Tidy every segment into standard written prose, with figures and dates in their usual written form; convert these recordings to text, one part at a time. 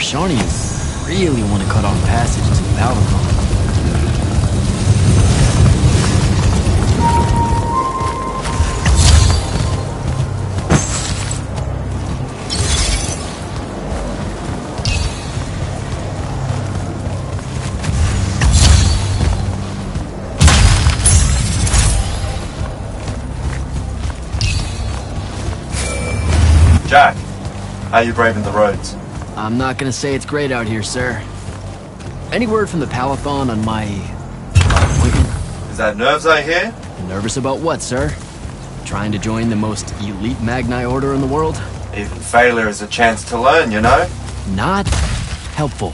Shawnees really want to cut off passage to the Paladin. Jack, how you braving the roads? I'm not gonna say it's great out here, sir. Any word from the Palathon on my... appointment? Is that nerves I hear? Nervous about what, sir? Trying to join the most elite Magni order in the world? Even failure is a chance to learn, you know? Not helpful.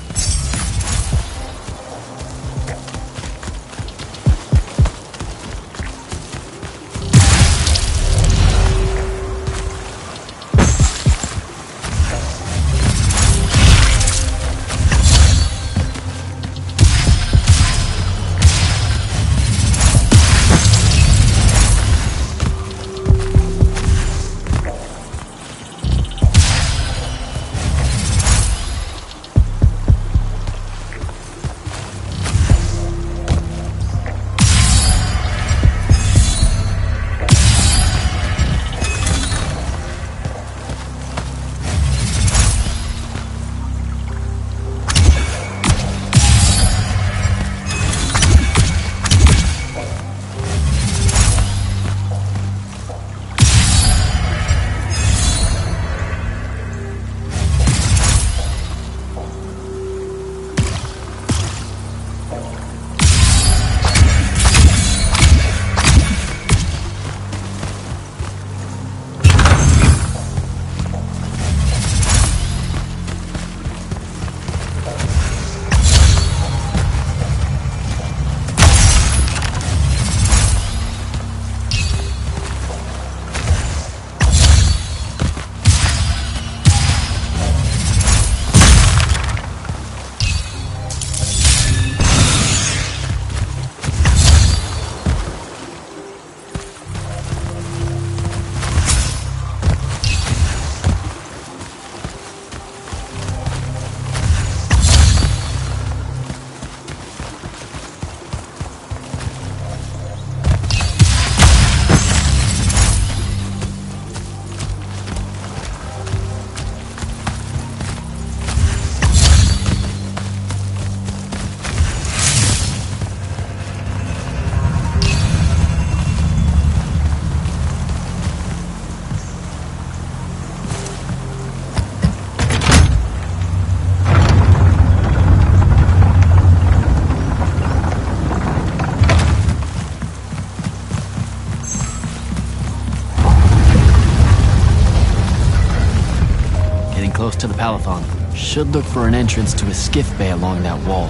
Close to the Palathon. Should look for an entrance to a skiff bay along that wall.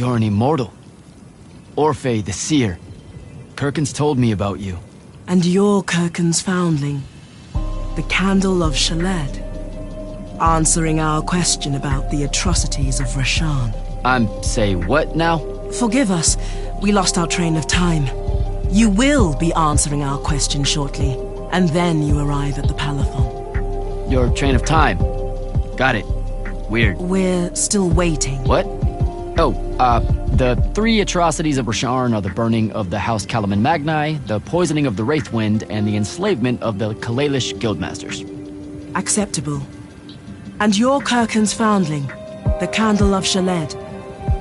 You're an immortal. Orphe the Seer. Kirkin's told me about you. And you're Kirkin's foundling, the Candle of Shaled, answering our question about the atrocities of Rasharn. Say what now? Forgive us, we lost our train of time. You will be answering our question shortly, and then you arrive at the Palathon. Your train of time. Got it. Weird. We're still waiting. What? Oh, the 3 atrocities of Rasharn are the burning of the House Kalaman Magni, the poisoning of the Wraithwind, and the enslavement of the Kalalish Guildmasters. Acceptable. And you're Kirkin's foundling, the Candle of Shaled,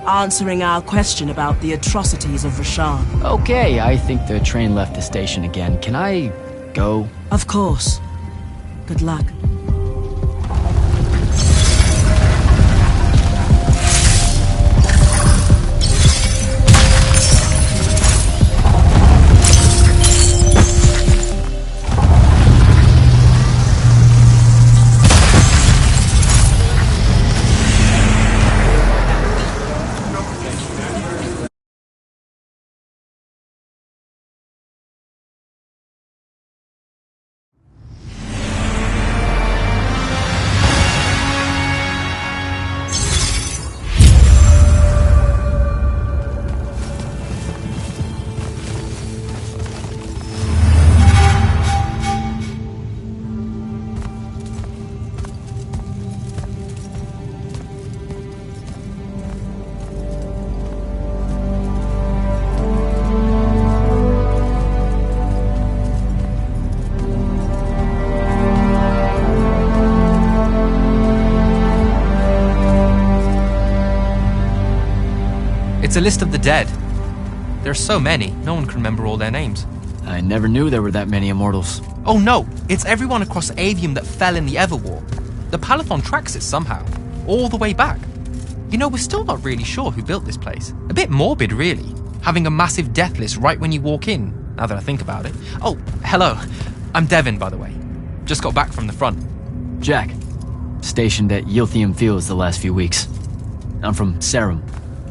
answering our question about the atrocities of Rasharn. Okay, I think the train left the station again. Can I go? Of course. Good luck. It's a list of the dead. There are so many, no one can remember all their names. I never knew there were that many immortals. Oh no, it's everyone across Aveum that fell in the Everwar. The Palathon tracks it somehow, all the way back. You know, we're still not really sure who built this place. A bit morbid, really, having a massive death list right when you walk in, now that I think about it. Oh, hello. I'm Devin, by the way. Just got back from the front. Jack. Stationed at Yilthium Fields the last few weeks. I'm from Sarum,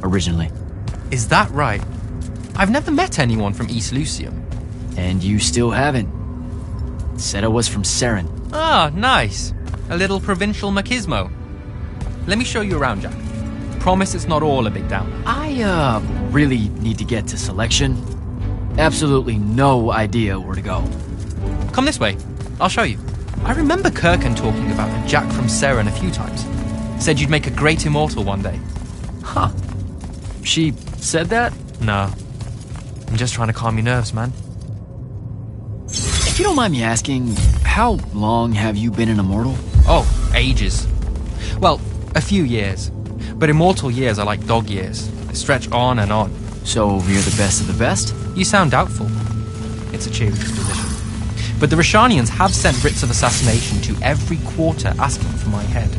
originally. Is that right? I've never met anyone from East Lucium. And you still haven't. Said I was from Saren. Ah, nice. A little provincial machismo. Let me show you around, Jack. Promise it's not all a big downer. I, really need to get to selection. Absolutely no idea where to go. Come this way. I'll show you. I remember Kirkin talking about a Jack from Saren a few times. Said you'd make a great immortal one day. Huh. She said that? No. I'm just trying to calm your nerves, man. If you don't mind me asking, how long have you been an immortal? Oh, ages. Well, a few years. But immortal years are like dog years. They stretch on and on. So you're the best of the best? You sound doubtful. It's a cheery disposition. But the Rashanians have sent writs of assassination to every quarter asking for my head.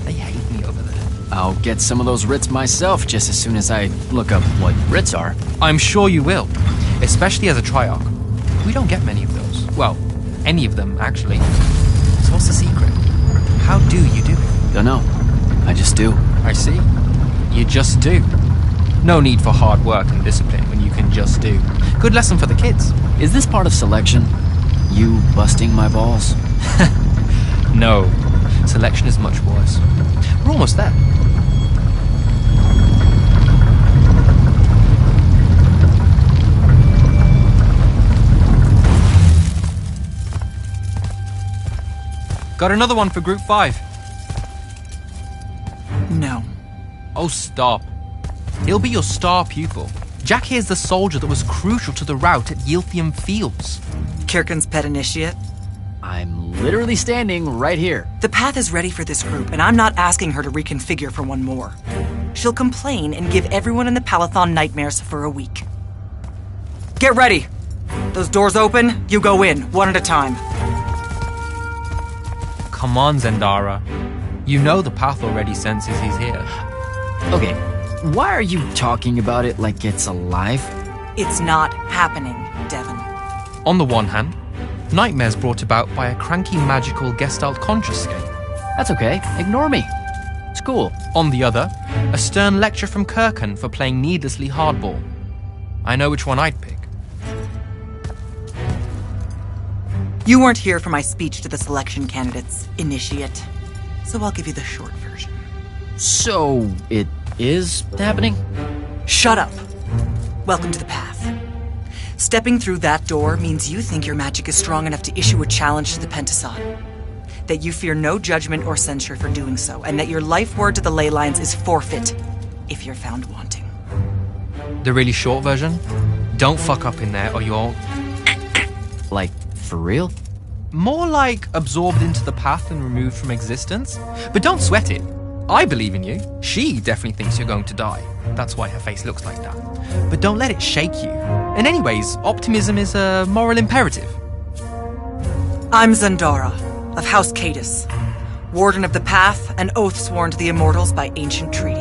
They hate me over there. I'll get some of those writs myself just as soon as I look up what writs are. I'm sure you will, especially as a Triarch. We don't get many of those. Well, any of them, actually. So what's the secret? How do you do it? Don't know. I just do. I see. You just do. No need for hard work and discipline when you can just do. Good lesson for the kids. Is this part of selection? You busting my balls? No. Selection is much worse. We're almost there. Got another one for Group 5. No. Oh, stop. He'll be your star pupil. Jack here's the soldier that was crucial to the rout at Yilthium Fields. Kirkin's pet initiate? I'm literally standing right here. The path is ready for this group, and I'm not asking her to reconfigure for one more. She'll complain and give everyone in the Palathon nightmares for a week. Get ready! Those doors open, you go in, one at a time. Come on, Zendara. You know the path already senses he's here. Okay, why are you talking about it like it's alive? It's not happening, Devin. On the one hand, nightmares brought about by a cranky magical Gestalt conscious scape. That's okay, ignore me. It's cool. On the other, a stern lecture from Kirkan for playing needlessly hardball. I know which one I'd pick. You weren't here for my speech to the selection candidates, initiate. So I'll give you the short version. So, it is happening? Shut up. Welcome to the path. Stepping through that door means you think your magic is strong enough to issue a challenge to the Pentason. That you fear no judgment or censure for doing so, and that your life word to the ley lines is forfeit if you're found wanting. The really short version? Don't fuck up in there or you're... Like, for real? More like absorbed into the path and removed from existence. But don't sweat it. I believe in you. She definitely thinks you're going to die. That's why her face looks like that. But don't let it shake you. And anyways, optimism is a moral imperative. I'm Zandara, of House Cadus, Warden of the Path, and oath sworn to the Immortals by ancient treaty.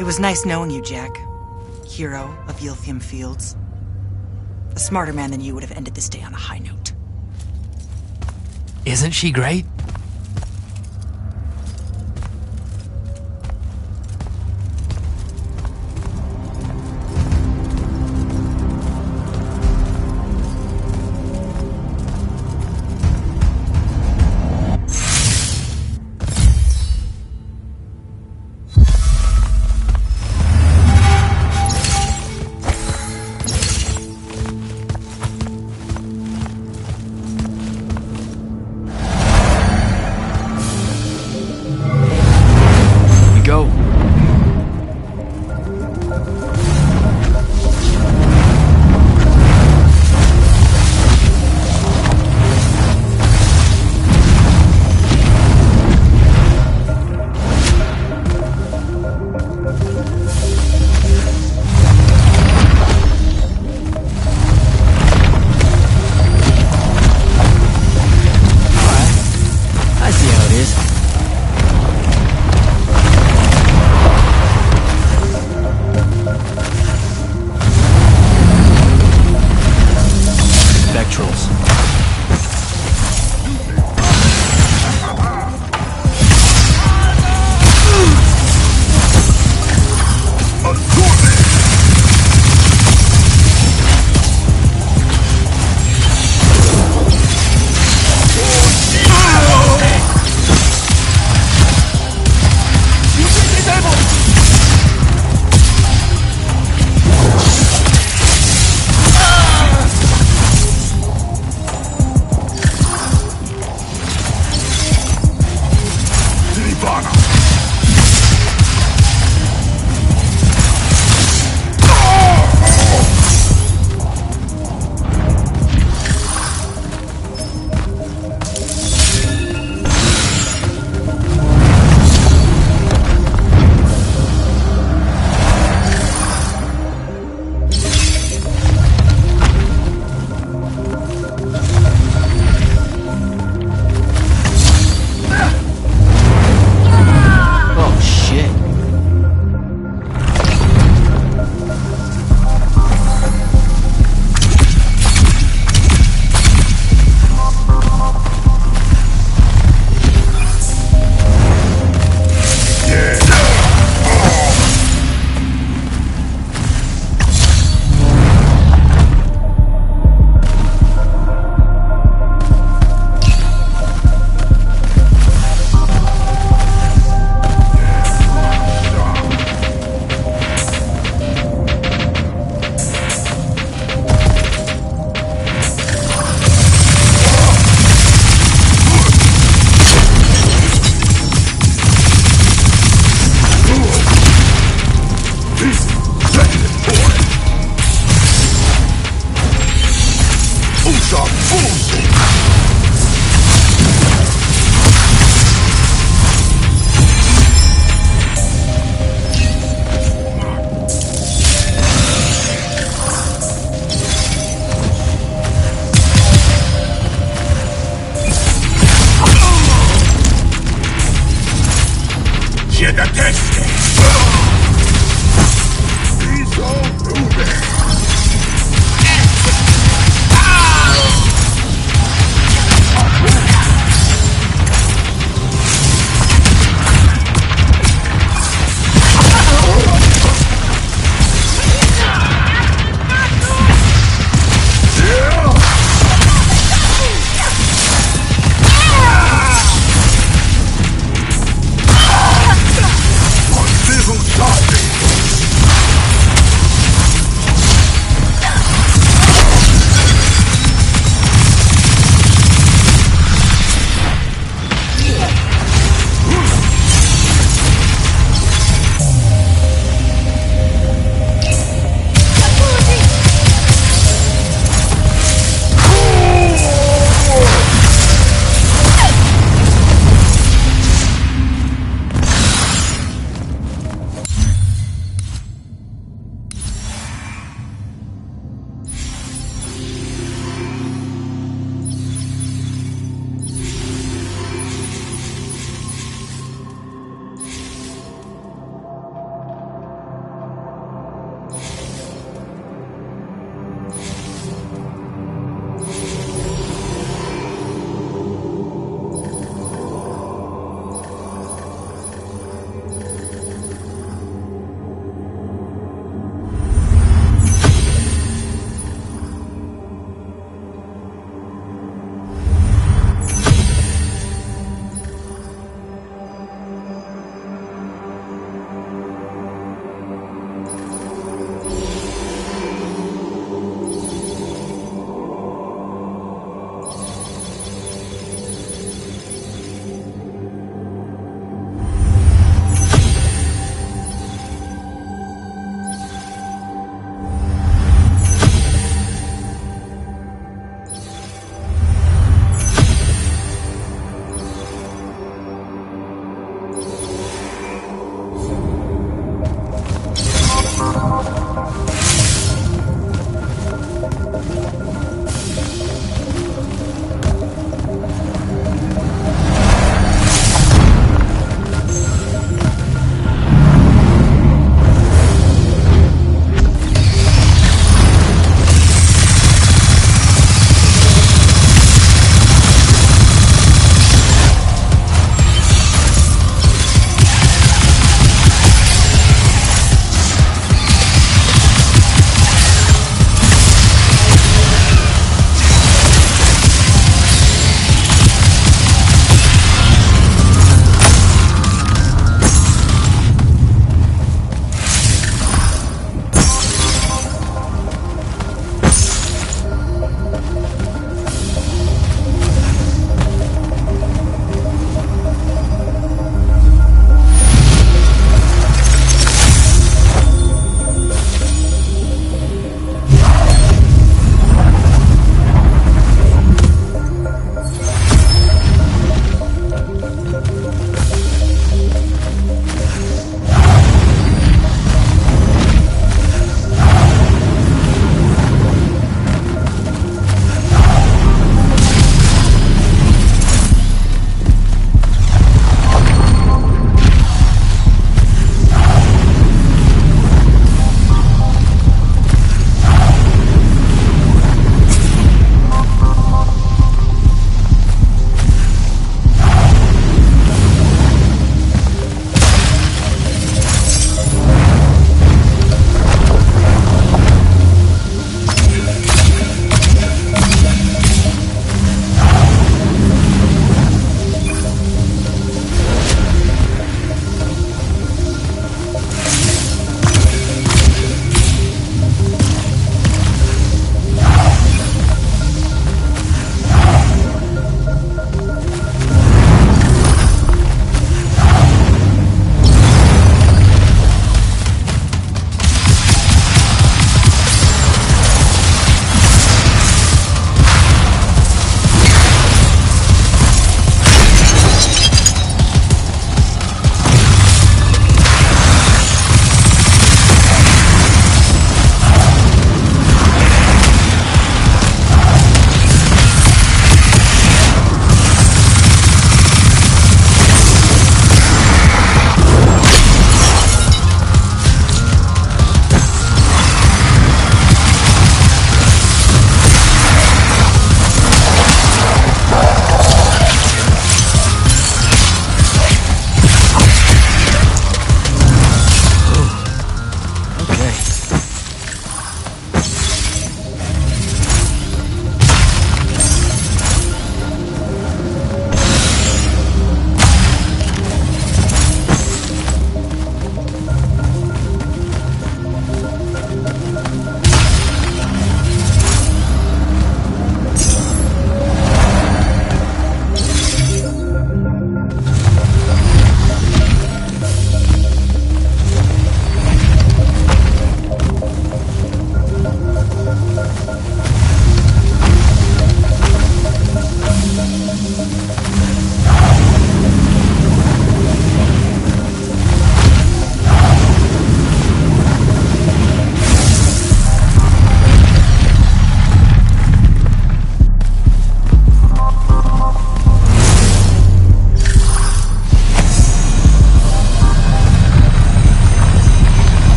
It was nice knowing you, Jack. Hero of Yilthium Fields. A smarter man than you would have ended this day on a high note. Isn't she great? Go. I see how it is. Spectrals.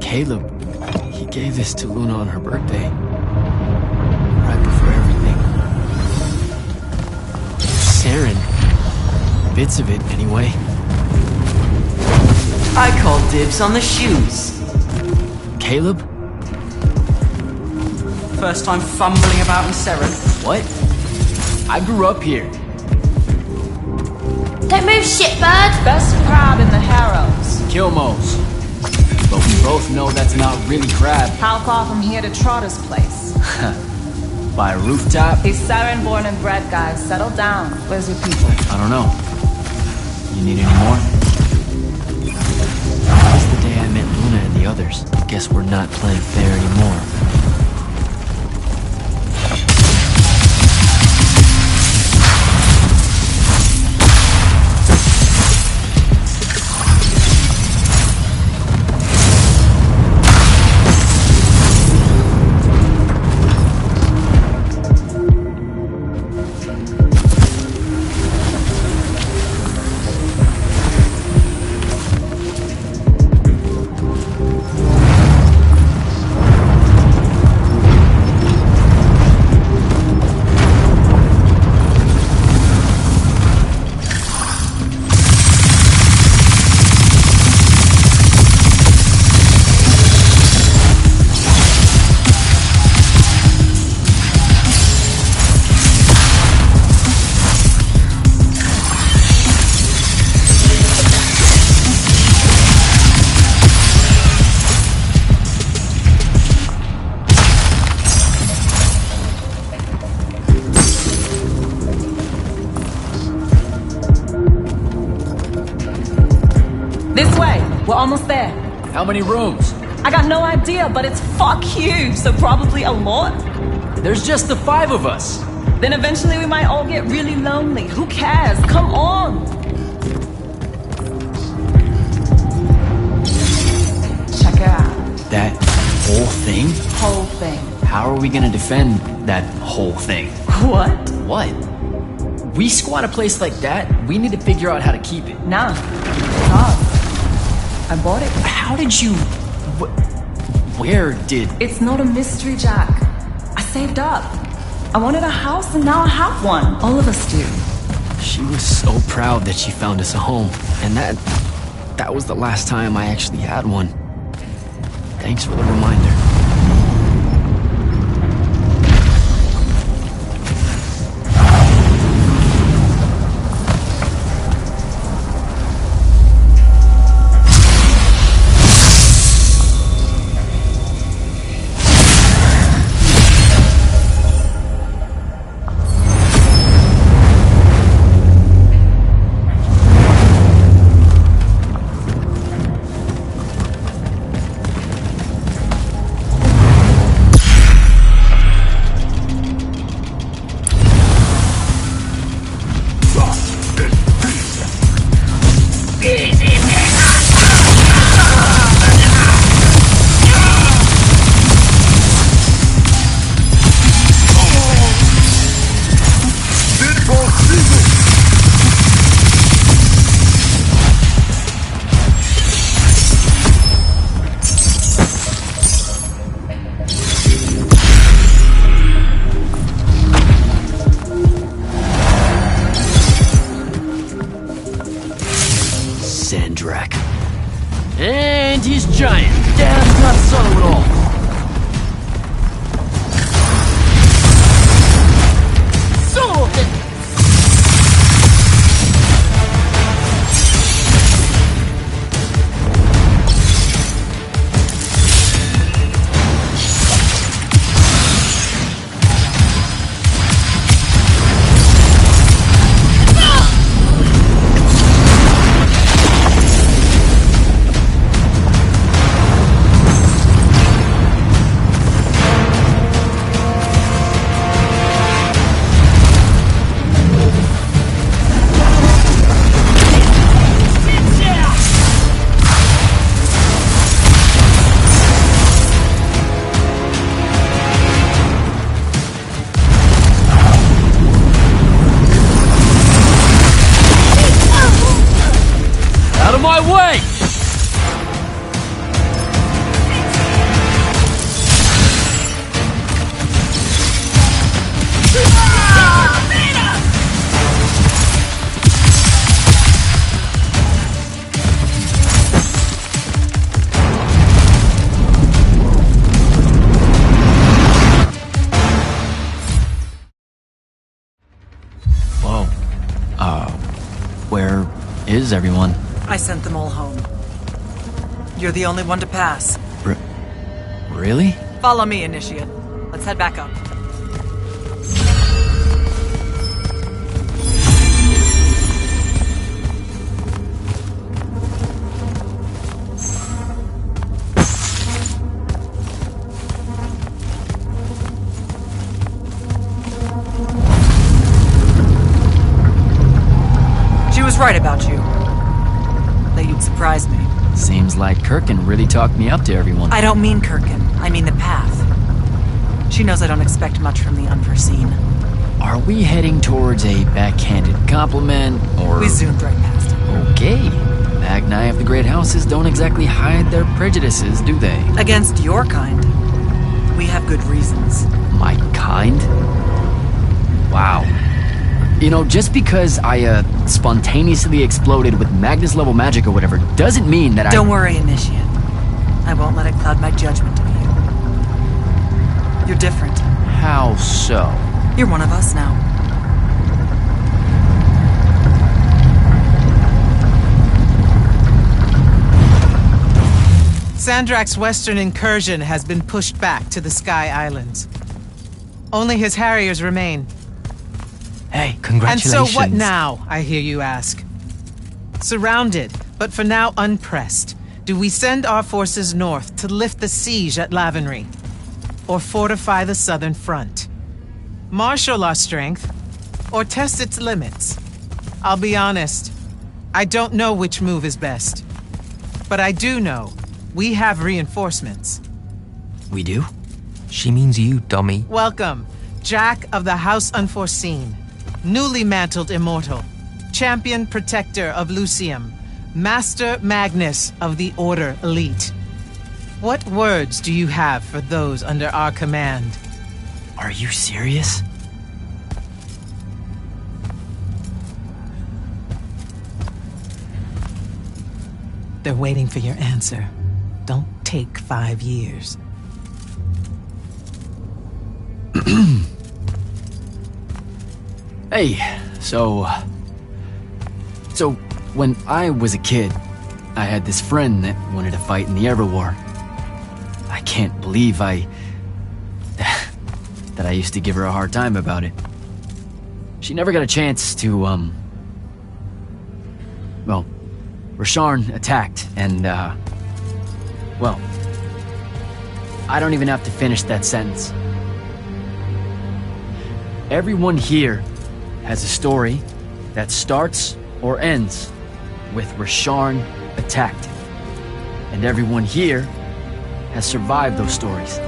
Caleb, he gave this to Luna on her birthday. Right before everything. Saren. Bits of it, anyway. I call dibs on the shoes. Caleb? First time fumbling about in Seren. What? I grew up here. Don't move, shitbird! Best crab in the Harrows. Kilmos. But we both know that's not really crab. How far from here to Trotter's place? By a rooftop? He's Saren born and bred, guys. Settle down. Where's your people? I don't know. You need any more? That was the day I met Luna and the others. Guess we're not playing fair anymore. This way. We're almost there. How many rooms? I got no idea, but it's fuck you, so probably a lot. There's just the 5 of us. Then eventually we might all get really lonely. Who cares? Come on! Check it out. That whole thing? Whole thing. How are we gonna defend that whole thing? What? What? We squat a place like that, we need to figure out how to keep it. Nah. Tough. I bought it. How did you... Where did... It's not a mystery, Jack. I saved up. I wanted a house and now I have one. All of us do. She was so proud that she found us a home. And that was the last time I actually had one. Thanks for the reminder. And he's giant. Dad's not subtle at all. is everyone? I sent them all home. You're the only one to pass. Really? Follow me, Initiate. Let's head back up. She was right about you. That you'd surprise me. Seems like Kirkin really talked me up to everyone. I don't mean Kirkin. I mean the path. She knows I don't expect much from the unforeseen. Are we heading towards a backhanded compliment, or... We zoomed right past it. Okay. Magni of the Great Houses don't exactly hide their prejudices, do they? Against your kind. We have good reasons. My kind? Wow. You know, just because I, spontaneously exploded with Magnus-level magic or whatever, doesn't mean that Don't worry, Initiate. I won't let it cloud my judgment of you. You're different. How so? You're one of us now. Sandrak's western incursion has been pushed back to the Sky Islands. Only his Harriers remain. Hey, congratulations. And so what now, I hear you ask? Surrounded, but for now unpressed, do we send our forces north to lift the siege at Lavenry? Or fortify the southern front? Marshal our strength, or test its limits? I'll be honest, I don't know which move is best. But I do know we have reinforcements. We do? She means you, dummy. Welcome, Jack of the House Unforeseen. Newly mantled immortal, champion protector of Lucium, Master Magnus of the Order Elite. What words do you have for those under our command? Are you serious? They're waiting for your answer. Don't take 5 years. Hey, so when I was a kid, I had this friend that wanted to fight in the Everwar. I can't believe that I used to give her a hard time about it. She never got a chance to, well, Rasharn attacked, and, well, I don't even have to finish that sentence. Everyone here has a story that starts or ends with Rasharn attacked. And everyone here has survived those stories.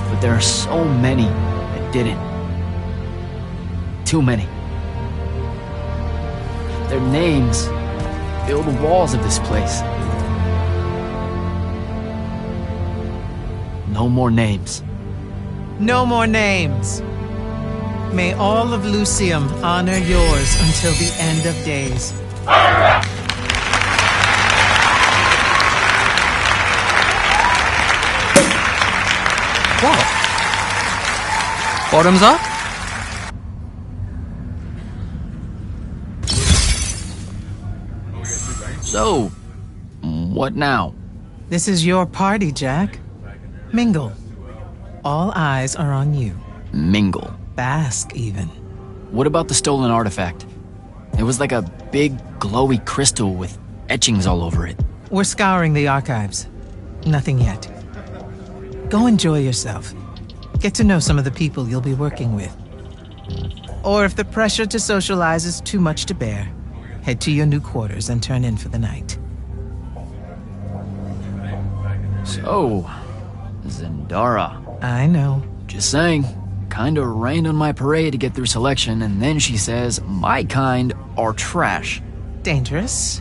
But there are so many that didn't. Too many. Their names fill the walls of this place. No more names. No more names. May all of Lucium honor yours until the end of days. What? Bottoms up? So, what now? This is your party, Jack. Mingle. All eyes are on you. Mingle. Bask, even. What about the stolen artifact? It was like a big, glowy crystal with etchings all over it. We're scouring the archives. Nothing yet. Go enjoy yourself. Get to know some of the people you'll be working with. Or if the pressure to socialize is too much to bear, head to your new quarters and turn in for the night. So, Zendara. I know. Just saying. Kinda rained on my parade to get through selection, and then she says my kind are trash. Dangerous.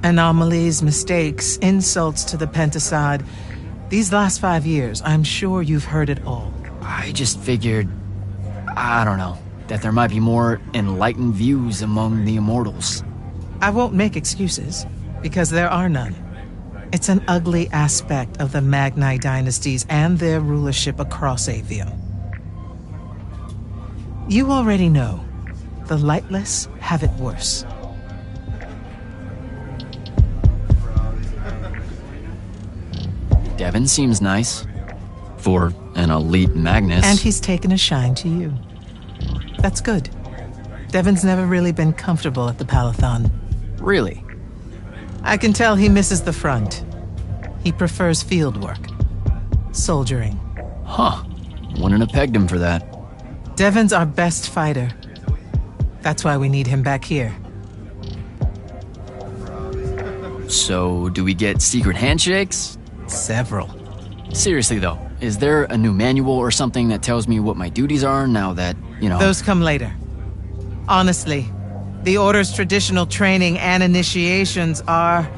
Anomalies, mistakes, insults to the Pentasod. These last 5 years, I'm sure you've heard it all. I just figured, I don't know, that there might be more enlightened views among the Immortals. I won't make excuses, because there are none. It's an ugly aspect of the Magni dynasties and their rulership across Aveum. You already know, the lightless have it worse. Devin seems nice. For an elite Magnus. And he's taken a shine to you. That's good. Devin's never really been comfortable at the Palathon. Really? I can tell he misses the front. He prefers field work. Soldiering. Huh. Wouldn't have pegged him for that. Devin's our best fighter. That's why we need him back here. So, do we get secret handshakes? Several. Seriously though, is there a new manual or something that tells me what my duties are now that, you know... Those come later. Honestly, the Order's traditional training and initiations are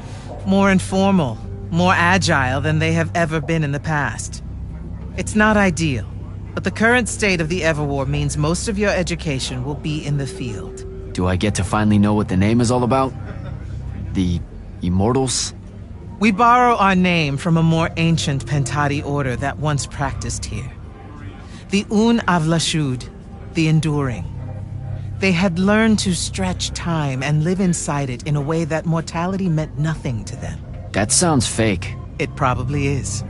more informal, more agile than they have ever been in the past. It's not ideal, but the current state of the Everwar means most of your education will be in the field. Do I get to finally know what the name is all about? The Immortals? We borrow our name from a more ancient Pentati order that once practiced here. The Un Avlashud, the Enduring. They had learned to stretch time and live inside it in a way that mortality meant nothing to them. That sounds fake. It probably is.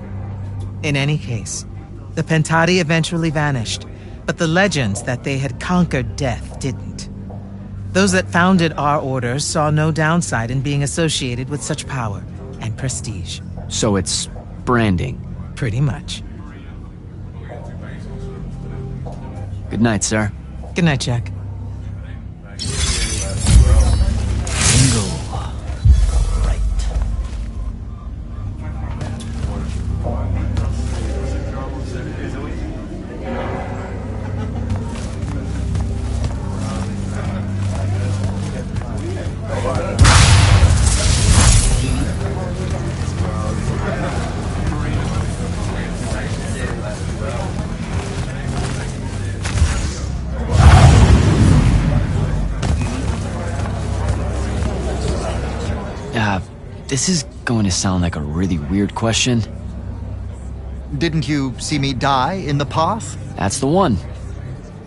In any case, the Pentati eventually vanished, but the legends that they had conquered death didn't. Those that founded our order saw no downside in being associated with such power and prestige. So it's branding. Pretty much. Good night, sir. Good night, Jack. This is going to sound like a really weird question. Didn't you see me die in the path? That's the one.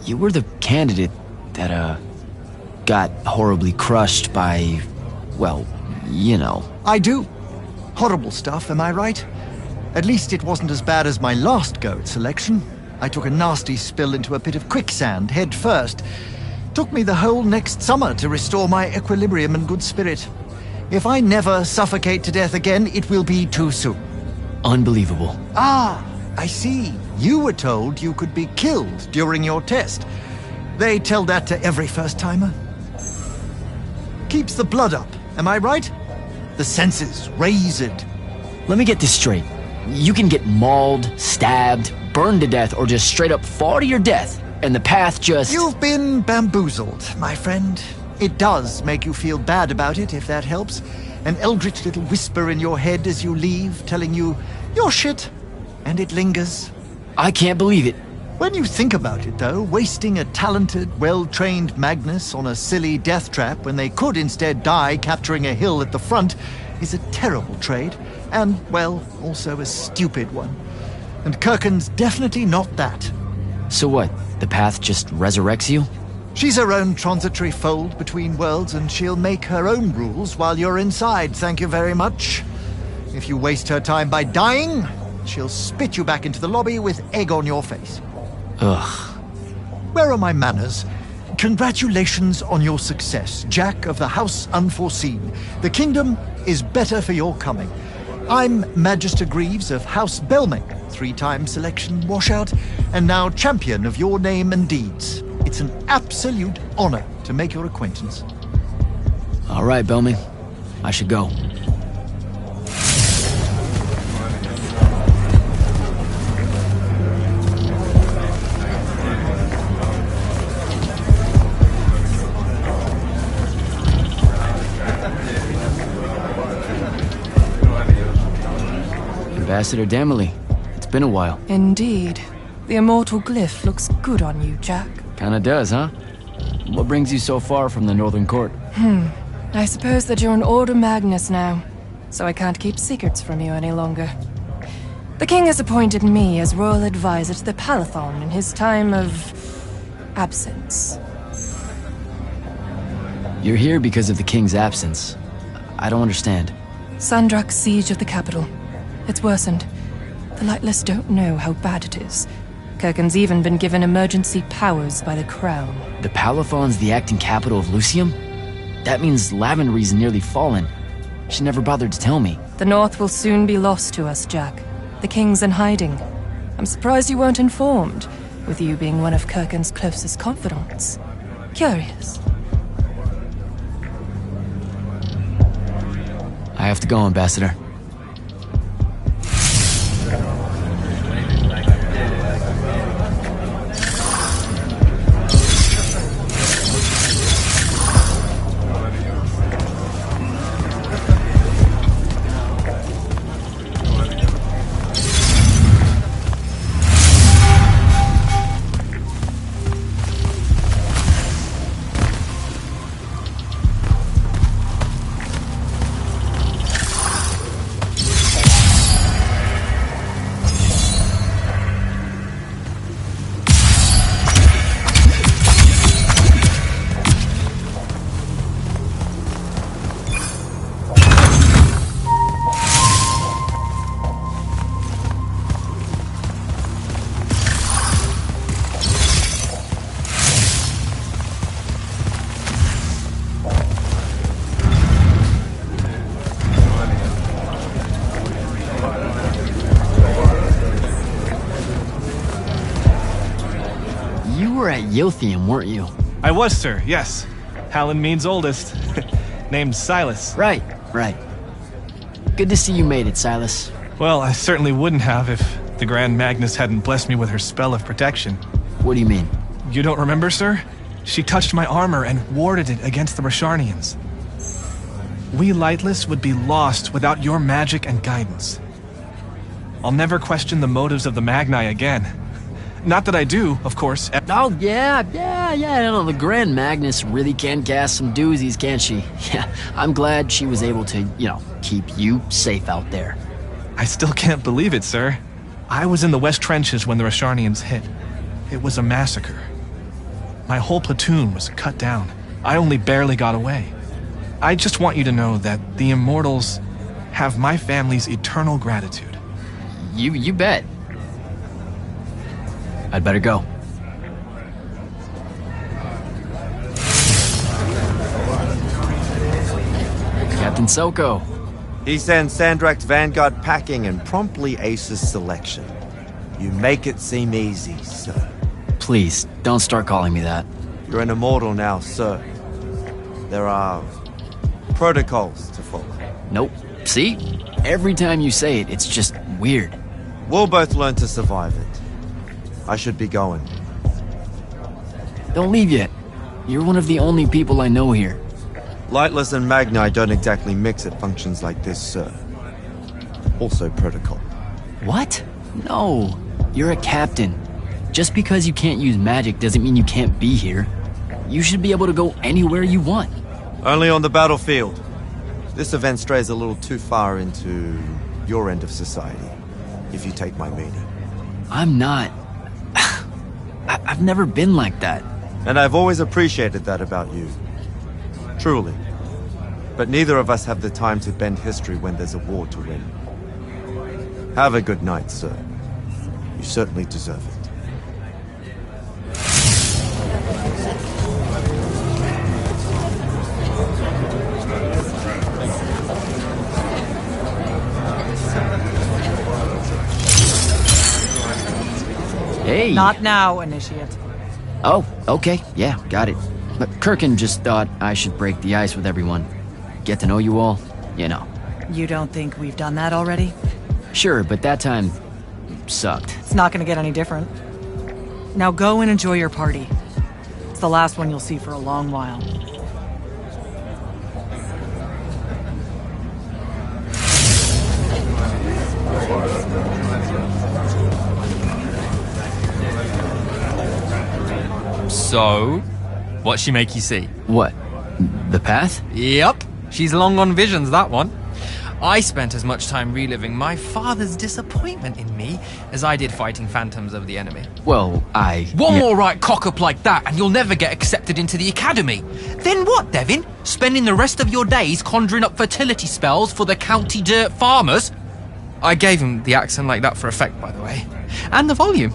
You were the candidate that, got horribly crushed by, well, you know. I do. Horrible stuff, am I right? At least it wasn't as bad as my last go at selection. I took a nasty spill into a pit of quicksand head first. Took me the whole next summer to restore my equilibrium and good spirit. If I never suffocate to death again, it will be too soon. Unbelievable. Ah, I see. You were told you could be killed during your test. They tell that to every first-timer. Keeps the blood up, am I right? The senses raised. Let me get this straight. You can get mauled, stabbed, burned to death, or just straight up fall to your death, and the path just... You've been bamboozled, my friend. It does make you feel bad about it, if that helps. An eldritch little whisper in your head as you leave, telling you, you're shit, and it lingers. I can't believe it. When you think about it, though, wasting a talented, well-trained Magnus on a silly death trap when they could instead die capturing a hill at the front is a terrible trade, and, well, also a stupid one. And Kirken's definitely not that. So what, the path just resurrects you? She's her own transitory fold between worlds, and she'll make her own rules while you're inside, thank you very much. If you waste her time by dying, she'll spit you back into the lobby with egg on your face. Ugh. Where are my manners? Congratulations on your success, Jack of the House Unforeseen. The kingdom is better for your coming. I'm Magister Greaves of House Belming, 3-time selection washout, and now champion of your name and deeds. It's an absolute honor to make your acquaintance. All right, Belming. I should go. Ambassador Damley, it's been a while. Indeed. The immortal glyph looks good on you, Jack. Kinda does, huh? What brings you so far from the Northern Court? I suppose that you're an Order Magnus now, so I can't keep secrets from you any longer. The king has appointed me as royal advisor to the Palathon in his time of... absence. You're here because of the king's absence. I don't understand. Sandrak's siege of the capital. It's worsened. The Lightless don't know how bad it is. Kirkin's even been given emergency powers by the Crown. The Palathon's the acting capital of Lucium? That means Lavendry's nearly fallen. She never bothered to tell me. The North will soon be lost to us, Jack. The King's in hiding. I'm surprised you weren't informed, with you being one of Kirkin's closest confidants. Curious. I have to go, Ambassador. Yilthium, weren't you? I was, sir, yes. Hallen means oldest. Named Silas. Right. Good to see you made it, Silas. Well, I certainly wouldn't have if the Grand Magnus hadn't blessed me with her spell of protection. What do you mean? You don't remember, sir? She touched my armor and warded it against the Rasharnians. We Lightless would be lost without your magic and guidance. I'll never question the motives of the Magni again. Not that I do, of course. Oh, yeah, the Grand Magnus really can cast some doozies, can't she? Yeah, I'm glad she was able to, keep you safe out there. I still can't believe it, sir. I was in the West Trenches when the Rasharnians hit. It was a massacre. My whole platoon was cut down. I only barely got away. I just want you to know that the Immortals have my family's eternal gratitude. You bet. I'd better go. Captain Soko. He sends Sandrak's Vanguard packing and promptly aces selection. You make it seem easy, sir. Please, don't start calling me that. You're an immortal now, sir. There are protocols to follow. Nope. See? Every time you say it, it's just weird. We'll both learn to survive it. I should be going. Don't leave yet. You're one of the only people I know here. Lightless and Magni don't exactly mix at functions like this, sir. Also protocol. What? No. You're a captain. Just because you can't use magic doesn't mean you can't be here. You should be able to go anywhere you want. Only on the battlefield. This event strays a little too far into your end of society, if you take my meaning. I'm not. I've never been like that. And I've always appreciated that about you. Truly. But neither of us have the time to bend history when there's a war to win. Have a good night, sir. You certainly deserve it. Hey! Not now, Initiate. Oh, okay. Yeah, got it. But Kirkin just thought I should break the ice with everyone. Get to know you all, You don't think we've done that already? Sure, but that time sucked. It's not gonna get any different. Now go and enjoy your party. It's the last one you'll see for a long while. So, what'd she make you see? What? The path? Yep. She's long on visions, that one. I spent as much time reliving my father's disappointment in me as I did fighting phantoms of the enemy. Well, One more right cock-up like that and you'll never get accepted into the academy. Then what, Devin? Spending the rest of your days conjuring up fertility spells for the county dirt farmers? I gave him the accent like that for effect, by the way. And the volume.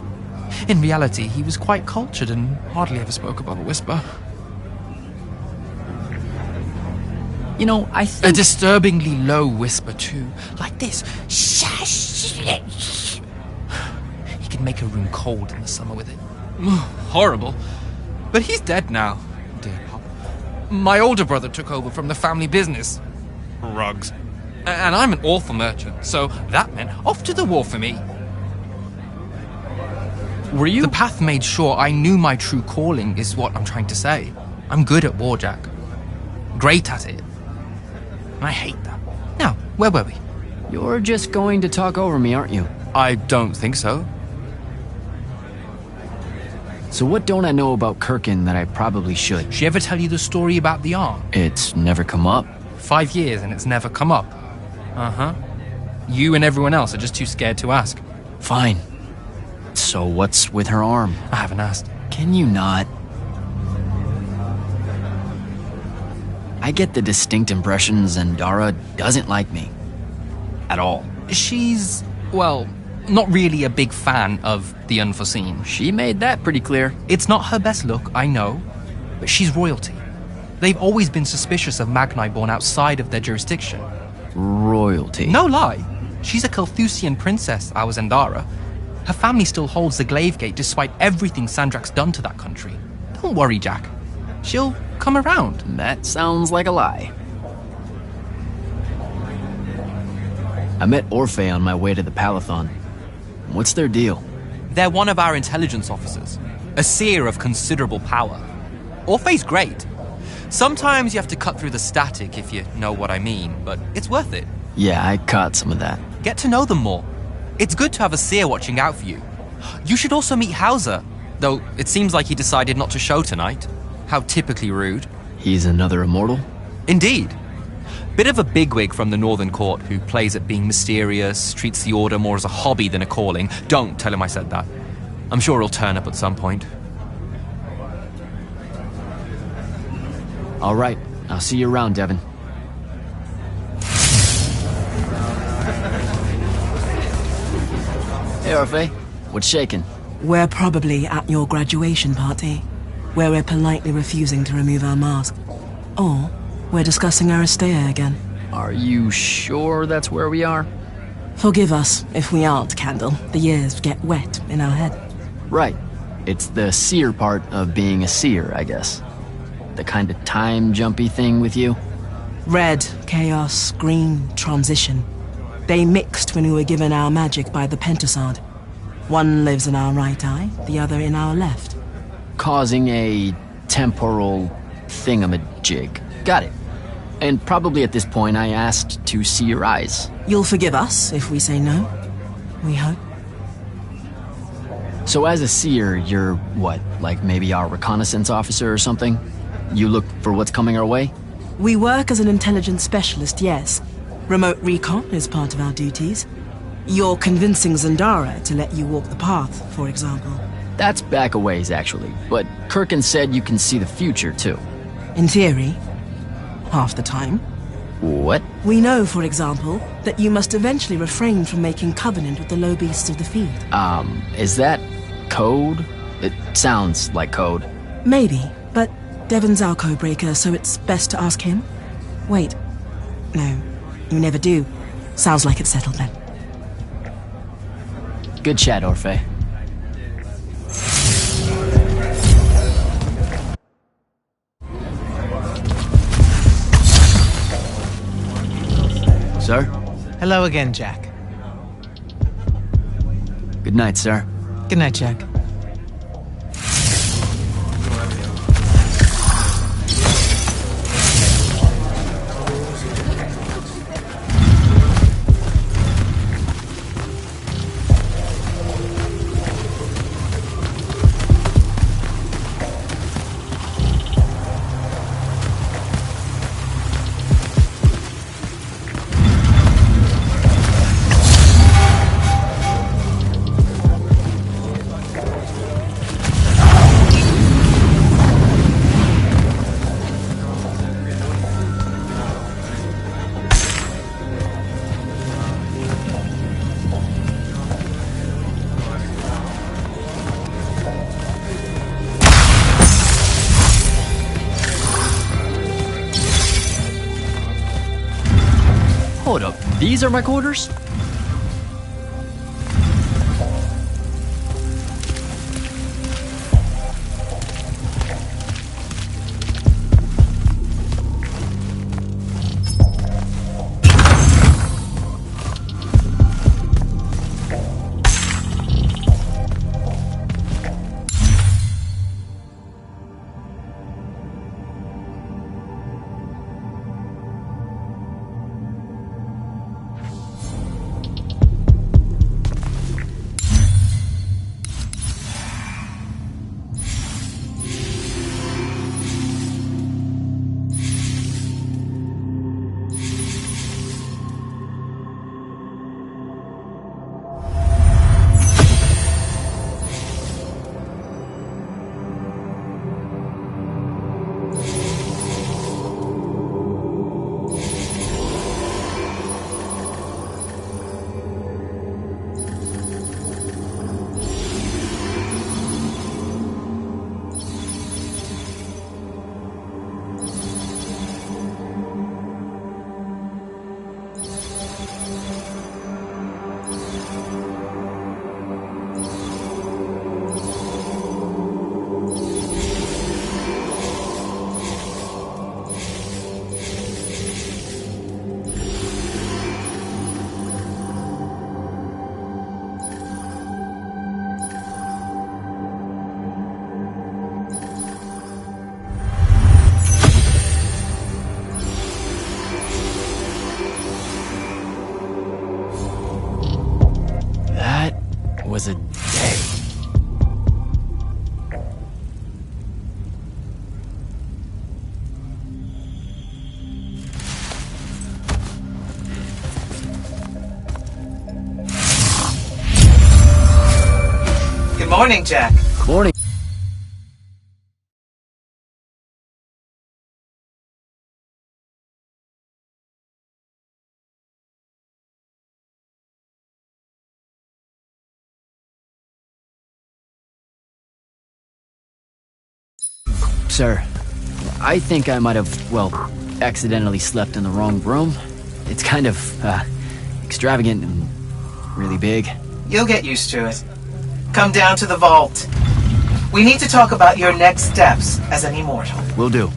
In reality, he was quite cultured and hardly ever spoke above a whisper. You know, I think... A disturbingly low whisper, too. Like this. He could make a room cold in the summer with it. Horrible. But he's dead now, dear Pop. My older brother took over from the family business. Rugs. And I'm an awful merchant, so that meant off to the war for me. Were you? The path made sure I knew my true calling, is what I'm trying to say. I'm good at war, Jack. Great at it. And I hate that. Now, where were we? You're just going to talk over me, aren't you? I don't think so. So what don't I know about Kirkin that I probably should? She ever tell you the story about the arm? It's never come up. 5 years and it's never come up. Uh-huh. You and everyone else are just too scared to ask. Fine. So what's with her arm? I haven't asked. Can you not? I get the distinct impression Zendara doesn't like me. At all. She's, well, not really a big fan of the unforeseen. She made that pretty clear. It's not her best look, I know, but she's royalty. They've always been suspicious of Magni born outside of their jurisdiction. Royalty? No lie. She's a Carthusian princess, our Zendara. Her family still holds the Glaive Gate despite everything Sandrak's done to that country. Don't worry, Jack. She'll come around. That sounds like a lie. I met Orphe on my way to the Palathon. What's their deal? They're one of our intelligence officers. A seer of considerable power. Orphe's great. Sometimes you have to cut through the static, if you know what I mean, but it's worth it. Yeah, I caught some of that. Get to know them more. It's good to have a seer watching out for you. You should also meet Hauser, though it seems like he decided not to show tonight. How typically rude. He's another immortal? Indeed. Bit of a bigwig from the Northern Court who plays at being mysterious, treats the Order more as a hobby than a calling. Don't tell him I said that. I'm sure he'll turn up at some point. All right, I'll see you around, Devin. Hey, Orphe. What's shaking? We're probably at your graduation party, where we're politely refusing to remove our mask. Or we're discussing Aristea again. Are you sure that's where we are? Forgive us if we aren't, Candle. The years get wet in our head. Right. It's the seer part of being a seer, I guess. The kind of time-jumpy thing with you? Red, chaos, green, transition. They mixed when we were given our magic by the Pentasod. One lives in our right eye, the other in our left. Causing a temporal thingamajig. Got it. And probably at this point I asked to see your eyes. You'll forgive us if we say no. We hope. So as a seer, you're what? Like maybe our reconnaissance officer or something? You look for what's coming our way? We work as an intelligence specialist, yes. Remote recon is part of our duties. You're convincing Zendara to let you walk the path, for example. That's back a ways, actually. But Kirkin said you can see the future, too. In theory. Half the time. What? We know, for example, that you must eventually refrain from making covenant with the low beasts of the field. Is that code? It sounds like code. Maybe, but Devon's our codebreaker, so it's best to ask him. Wait. No, you never do. Sounds like it's settled then. Good chat, Orphe. Sir? Hello again, Jack. Good night, sir. Good night, Jack. these are my quarters? Was a day. Good morning, Jack. Morning. Sir, I think I might have, well, accidentally slept in the wrong room. It's kind of, extravagant and really big. You'll get used to it. Come down to the vault. We need to talk about your next steps as an immortal. Will do.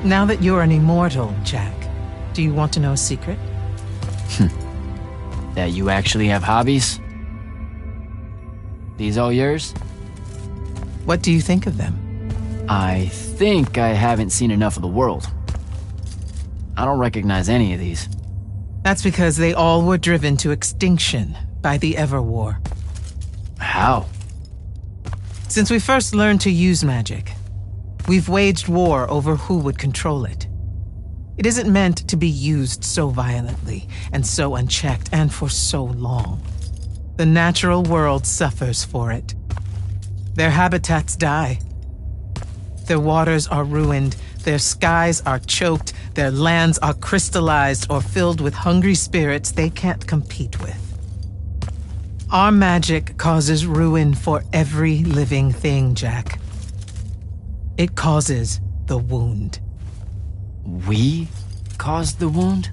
Now that you're an immortal, Jack, do you want to know a secret? That you actually have hobbies? These all yours? What do you think of them? I think I haven't seen enough of the world. I don't recognize any of these. That's because they all were driven to extinction by the Everwar. How? Since we first learned to use magic, we've waged war over who would control it. It isn't meant to be used so violently and so unchecked and for so long. The natural world suffers for it. Their habitats die. Their waters are ruined, their skies are choked, their lands are crystallized or filled with hungry spirits they can't compete with. Our magic causes ruin for every living thing, Jack. It causes the wound. We caused the wound?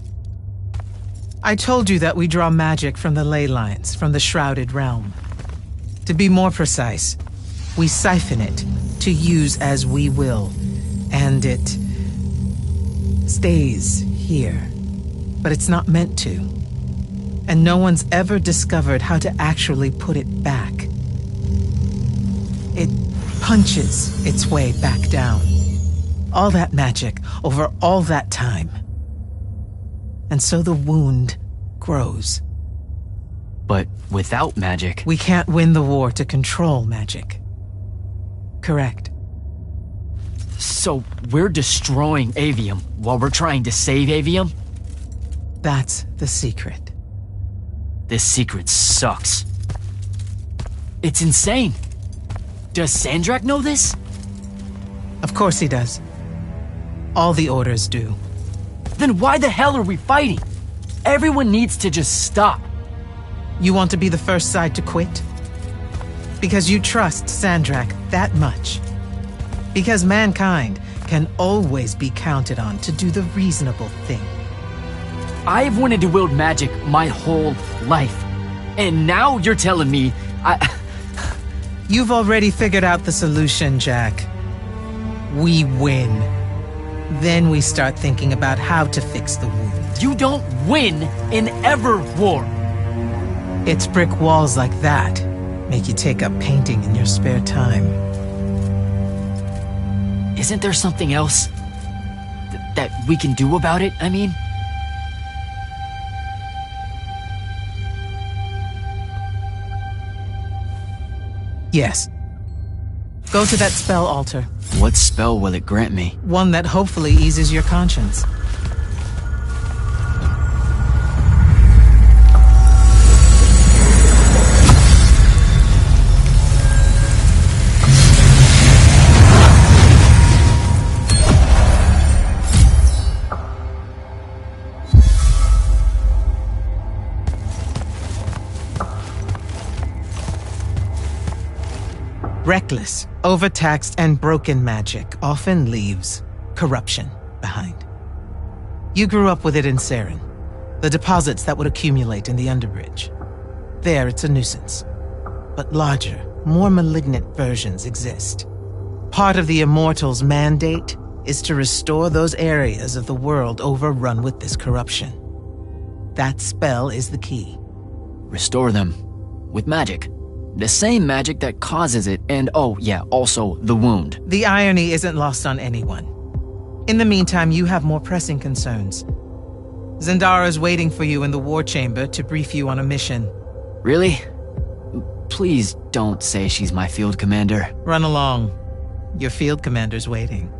I told you that we draw magic from the ley lines, from the shrouded realm. To be more precise, we siphon it to use as we will, and it stays here. But it's not meant to. And no one's ever discovered how to actually put it back. It punches its way back down. All that magic over all that time. And so the wound grows. But without magic... We can't win the war to control magic. Correct. So we're destroying Aveum while we're trying to save Aveum? That's the secret. This secret sucks. It's insane. Does Sandrak know this? Of course he does. All the orders do. Then why the hell are we fighting? Everyone needs to just stop. You want to be the first side to quit? Because you trust Sandrak that much. Because mankind can always be counted on to do the reasonable thing. I've wanted to wield magic my whole life. And now you're telling me You've already figured out the solution, Jack. We win. Then we start thinking about how to fix the wound. You don't win in Everwar. It's brick walls like that make you take up painting in your spare time. Isn't there something else that we can do about it, I mean? Yes. Go to that spell altar. What spell will it grant me? One that hopefully eases your conscience. Reckless, overtaxed, and broken magic often leaves corruption behind. You grew up with it in Saren, the deposits that would accumulate in the Underbridge. There, it's a nuisance. But larger, more malignant versions exist. Part of the Immortals' mandate is to restore those areas of the world overrun with this corruption. That spell is the key. Restore them. With magic. The same magic that causes it, and oh yeah, also the wound. The irony isn't lost on anyone. In the meantime, you have more pressing concerns. Zendara's waiting for you in the war chamber to brief you on a mission. Really? Please don't say she's my field commander. Run along. Your field commander's waiting.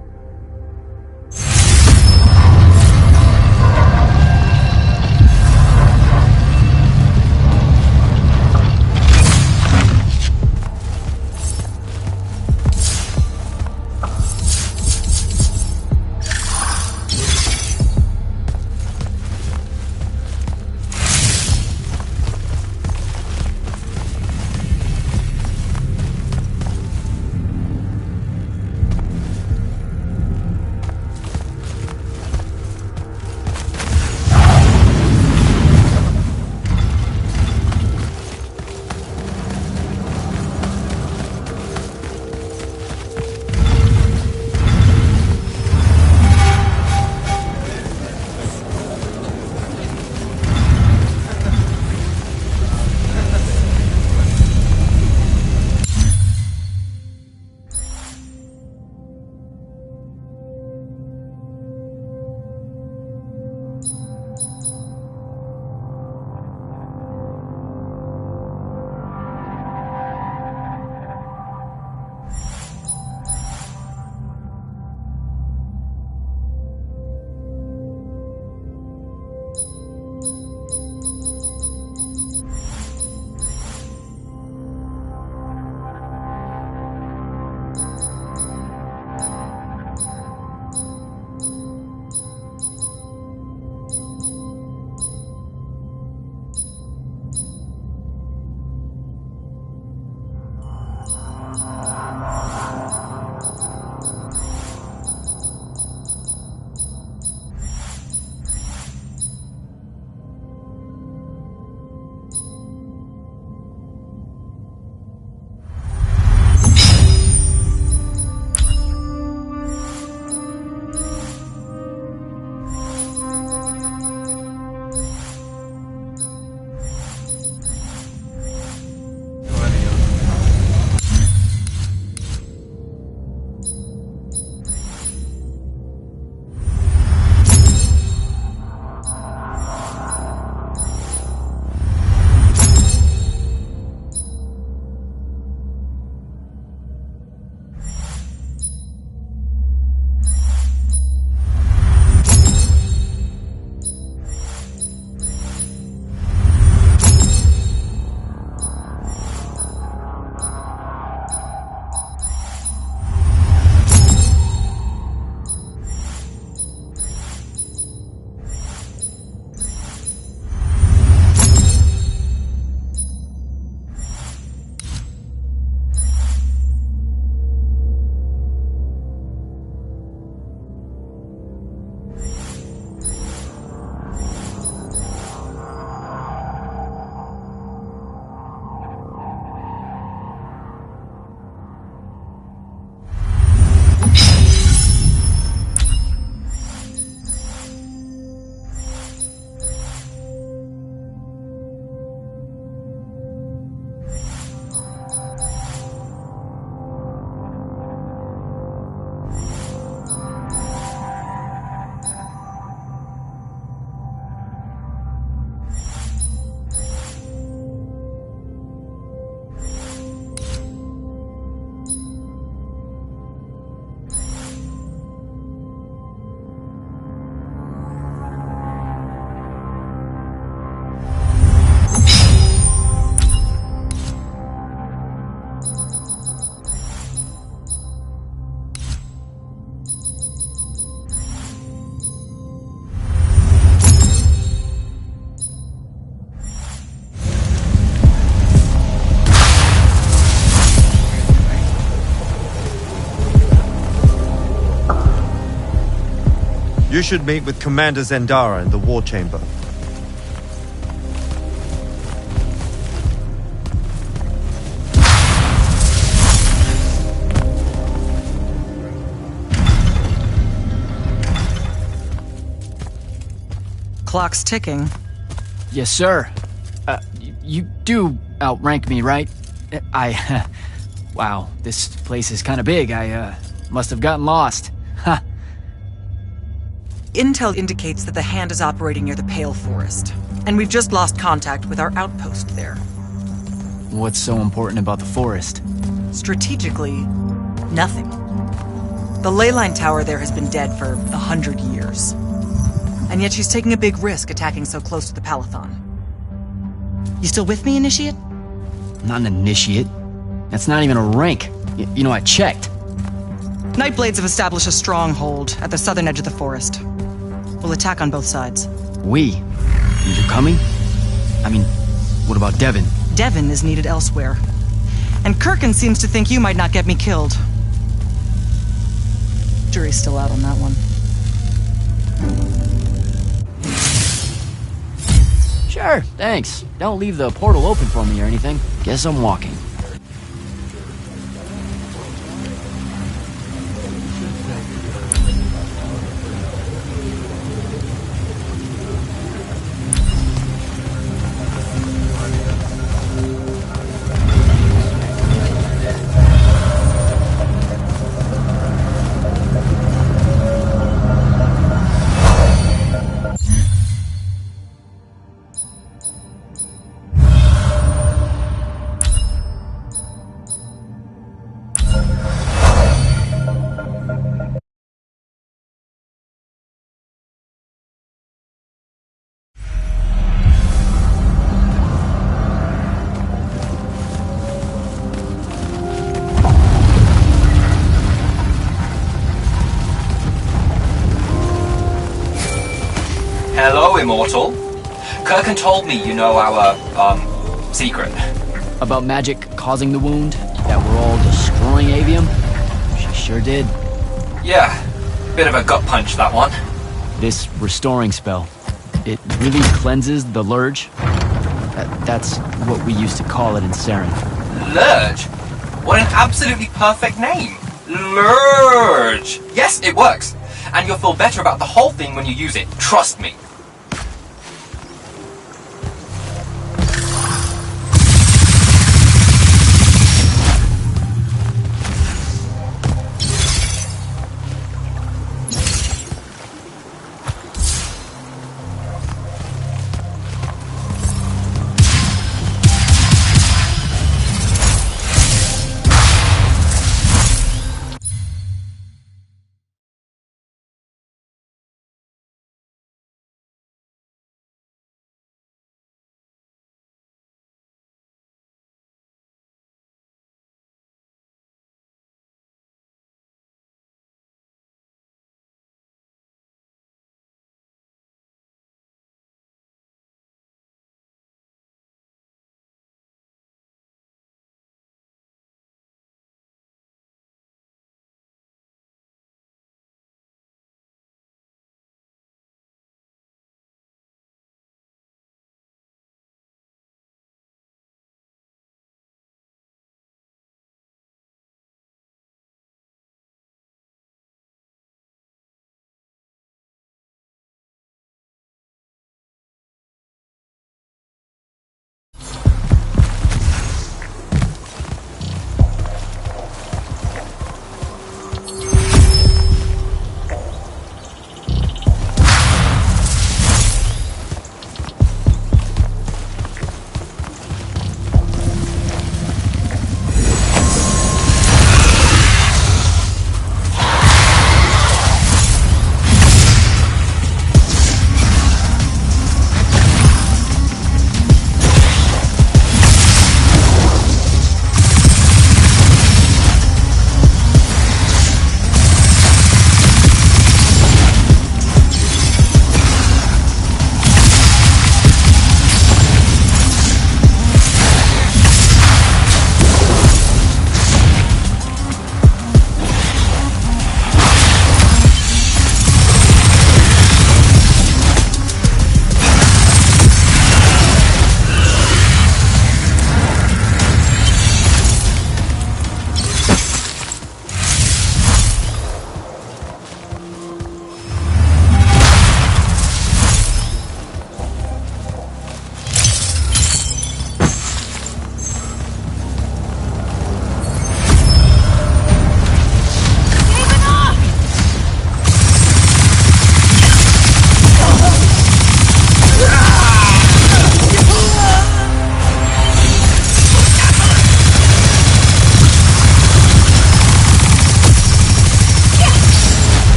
You should meet with Commander Zendara in the war chamber. Clock's ticking. Yes, sir. You do outrank me, right? Wow, this place is kind of big. I must have gotten lost. Ha! Intel indicates that the Hand is operating near the Pale Forest, and we've just lost contact with our outpost there. What's so important about the forest? Strategically, nothing. The ley line tower there has been dead for 100 years. And yet she's taking a big risk attacking so close to the Palathon. You still with me, Initiate? Not an initiate. That's not even a rank. You know, I checked. Nightblades have established a stronghold at the southern edge of the forest. We'll attack on both sides. We? You're coming? I mean, what about Devon? Devon is needed elsewhere. And Kirkin seems to think you might not get me killed. Jury's still out on that one. Sure, thanks. Don't leave the portal open for me or anything. Guess I'm walking. Hello, Immortal. Kirkin told me you know our, secret. About magic causing the wound? That we're all destroying Aveum? She sure did. Yeah, bit of a gut punch, that one. This restoring spell, it really cleanses the Lurge? That's what we used to call it in Saren. Lurge? What an absolutely perfect name. Lurge! Yes, it works. And you'll feel better about the whole thing when you use it. Trust me.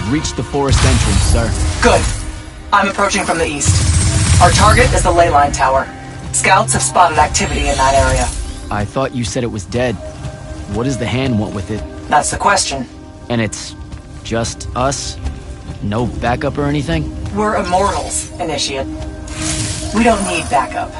I've reached the forest entrance, sir. Good. I'm approaching from the east. Our target is the ley line tower. Scouts have spotted activity in that area. I thought you said it was dead. What does the hand want with it? That's the question. And it's just us? No backup or anything? We're Immortals, Initiate. We don't need backup.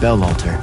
spell altar.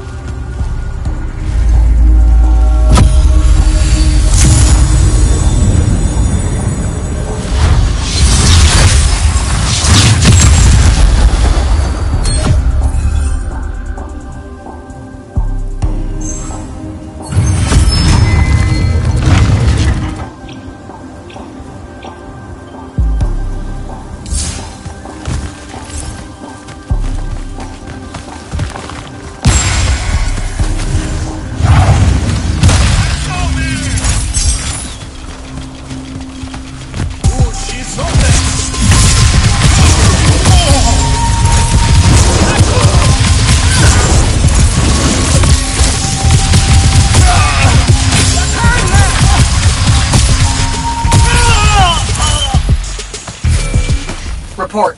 Report.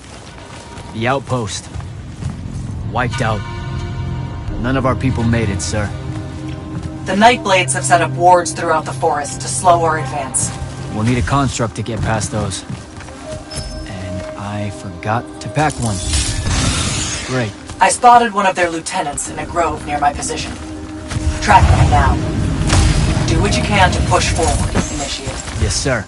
The outpost. Wiped out. None of our people made it, sir. The Nightblades have set up wards throughout the forest to slow our advance. We'll need a construct to get past those. And I forgot to pack one. Great. I spotted one of their lieutenants in a grove near my position. Tracking him now. Do what you can to push forward, Initiate. Yes, sir.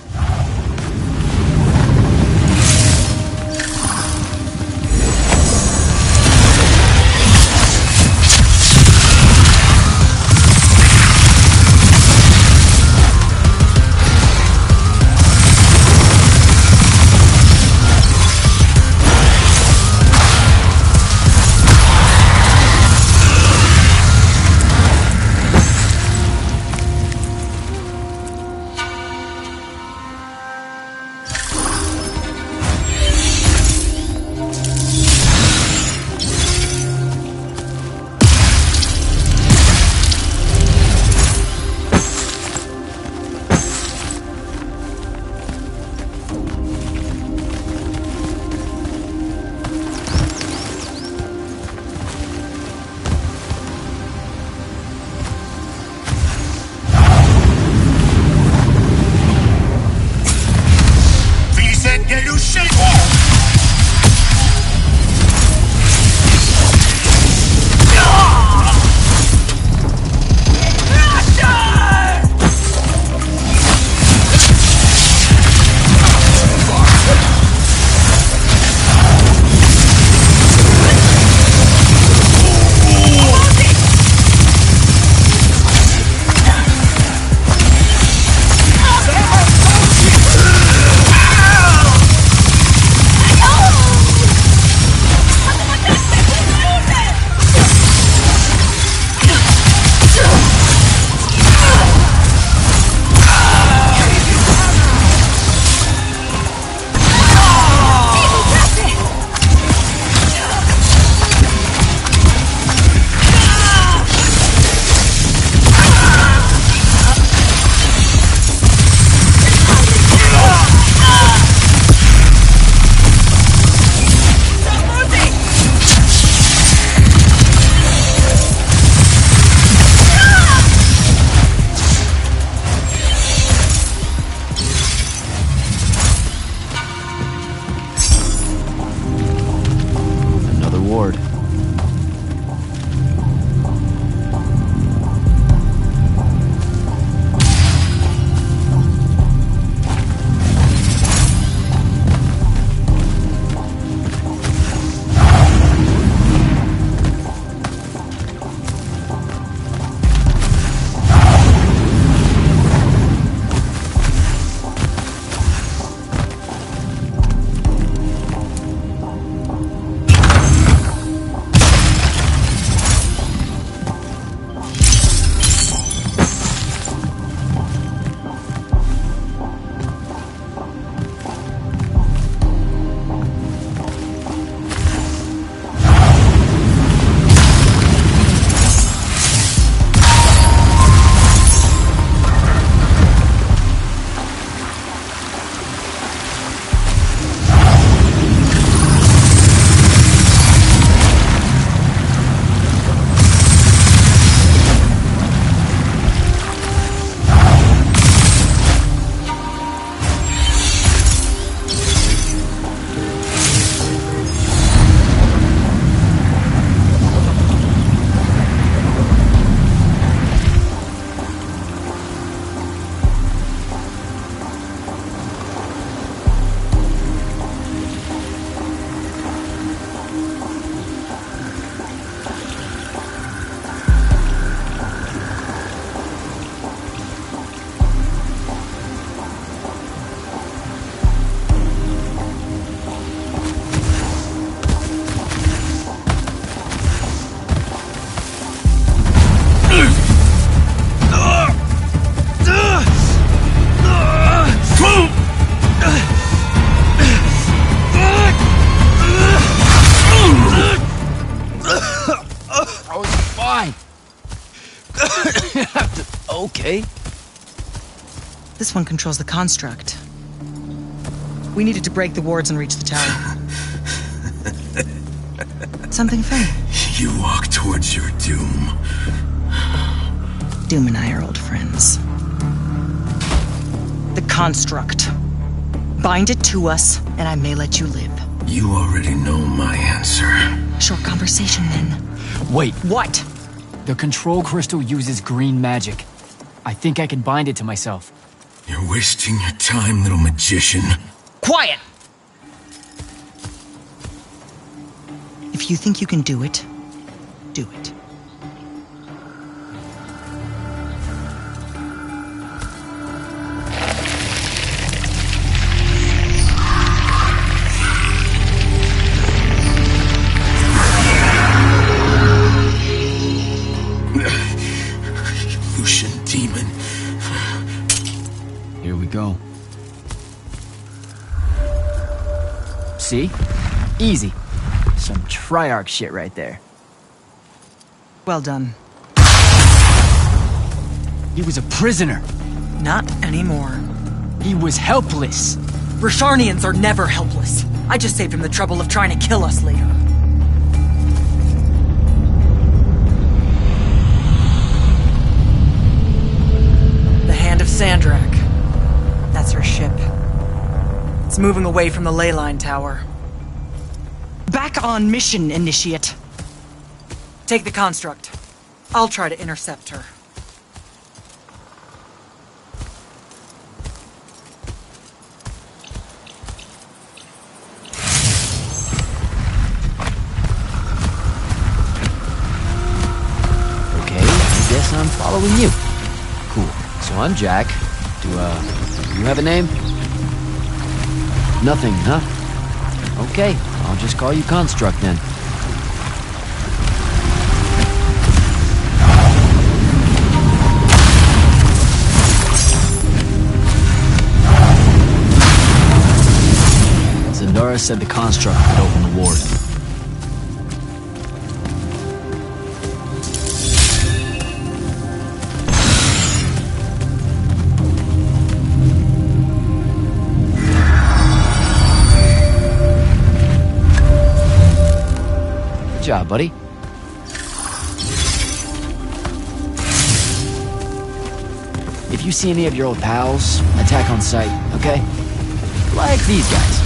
Okay. This one controls the construct. We needed to break the wards and reach the tower. Something funny? You walk towards your doom. Doom and I are old friends. The construct. Bind it to us, and I may let you live. You already know my answer. Short conversation, then. Wait. What? The control crystal uses green magic. I think I can bind it to myself. You're wasting your time, little magician. Quiet! If you think you can do it, do it. Lucian demon. Here we go. See? Easy. Some Triarch shit right there. Well done. He was a prisoner. Not anymore. He was helpless. Rasharnians are never helpless. I just saved him the trouble of trying to kill us later. The Hand of Sandrak. That's her ship. It's moving away from the ley line tower. Back on mission, Initiate. Take the construct. I'll try to intercept her. Okay, I guess I'm following you. Cool. So I'm Jack. Do you have a name? Nothing, huh? Okay, I'll just call you Construct then. Zendara said the Construct could open the ward. Good job, buddy. If you see any of your old pals, attack on sight, okay? Like these guys.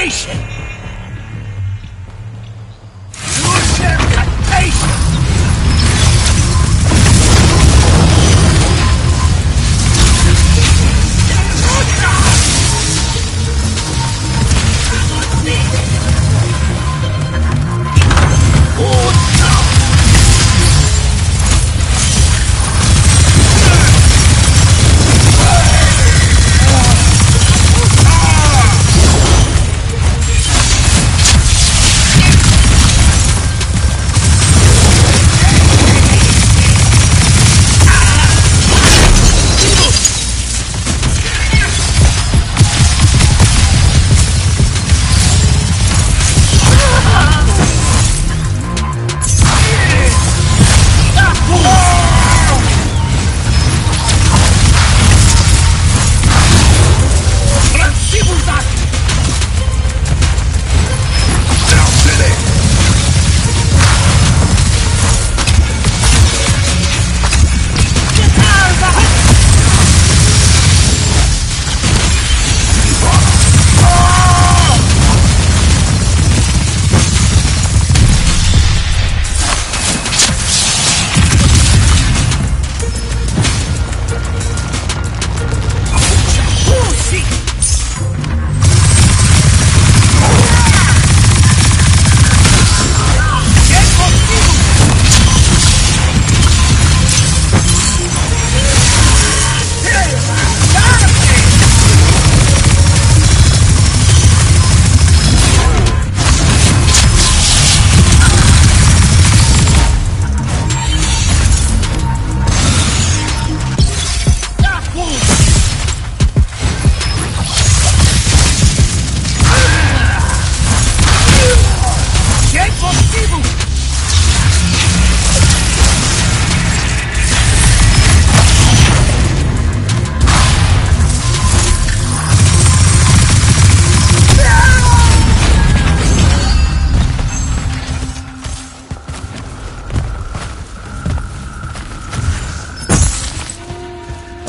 Usurpation! Usurpation!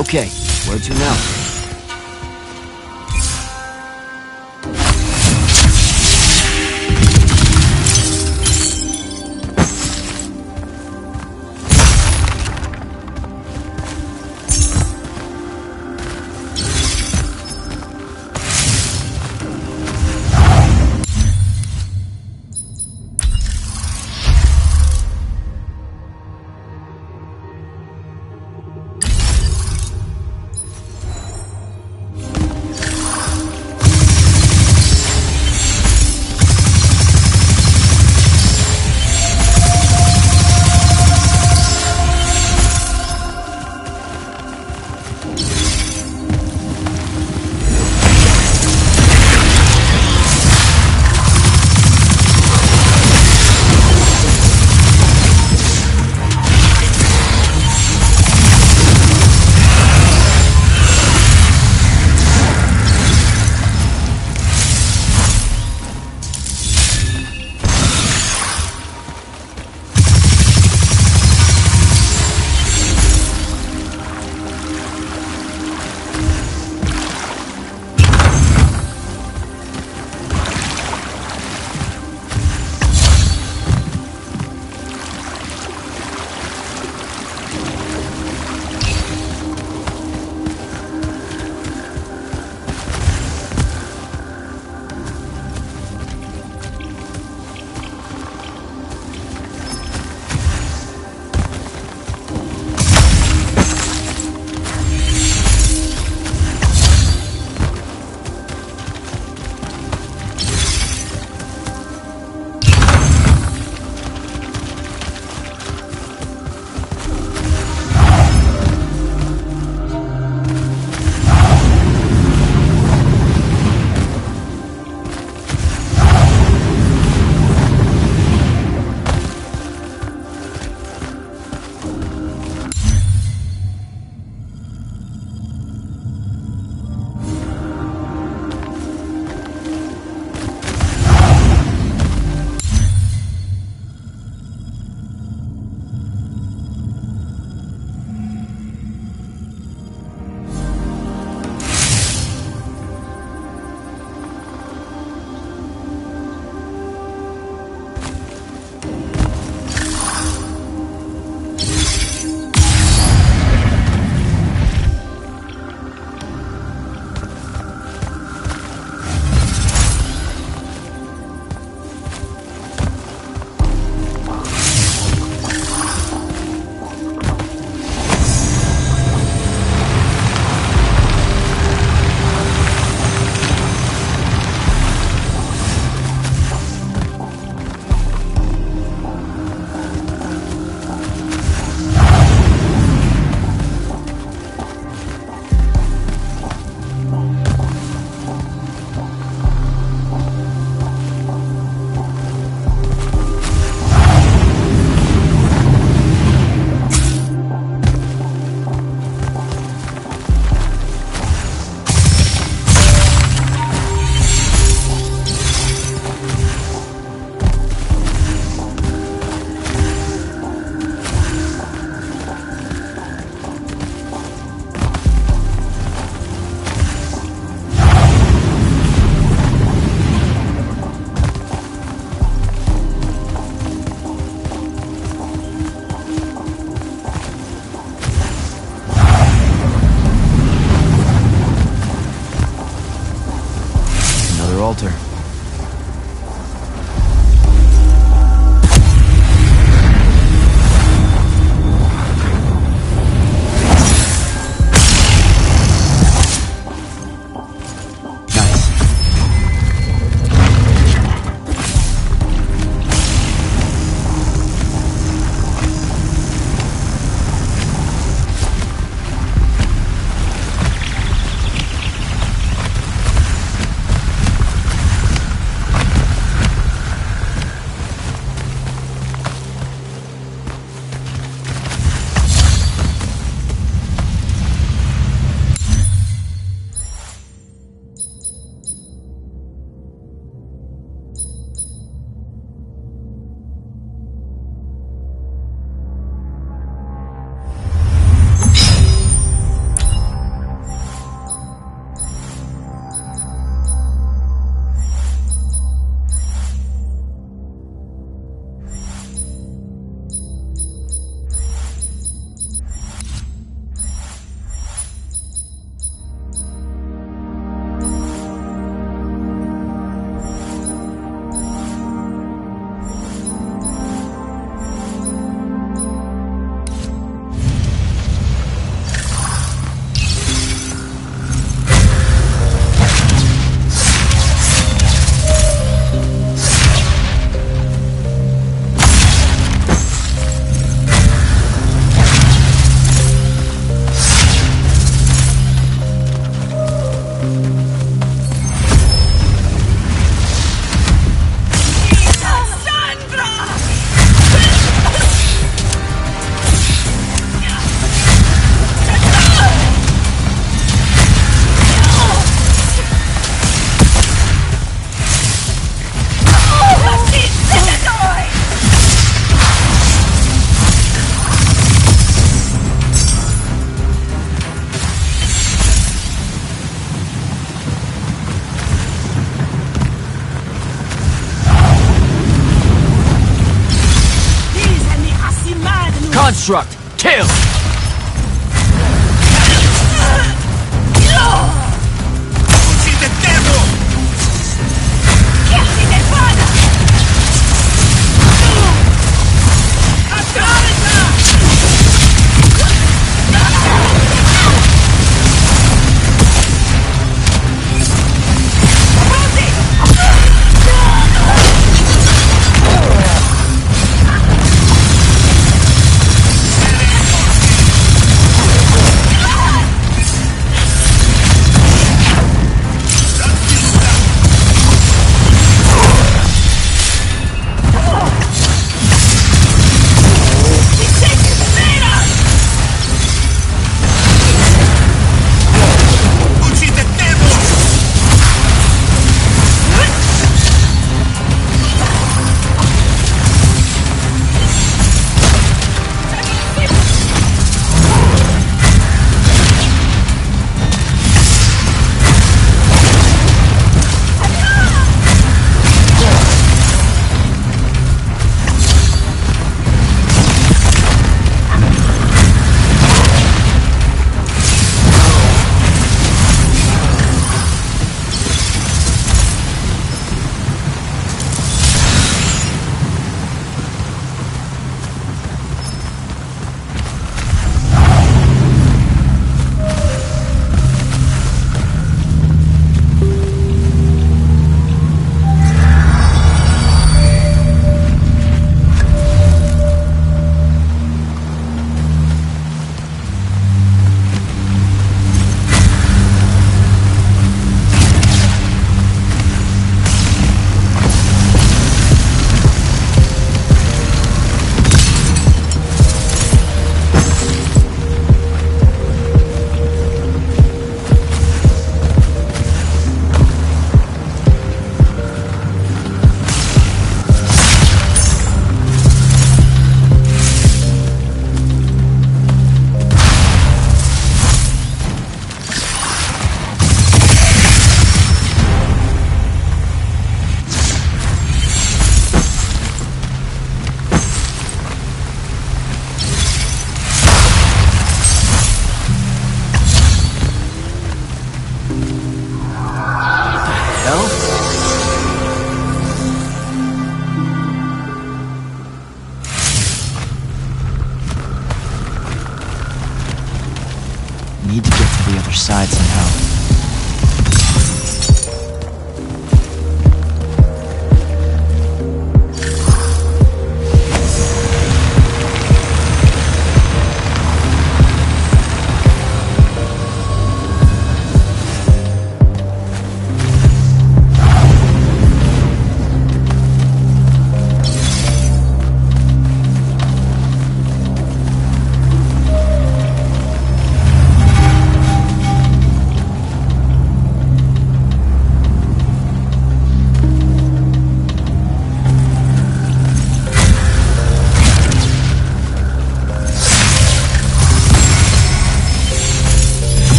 Okay, where to now? altar. Construct! Kill!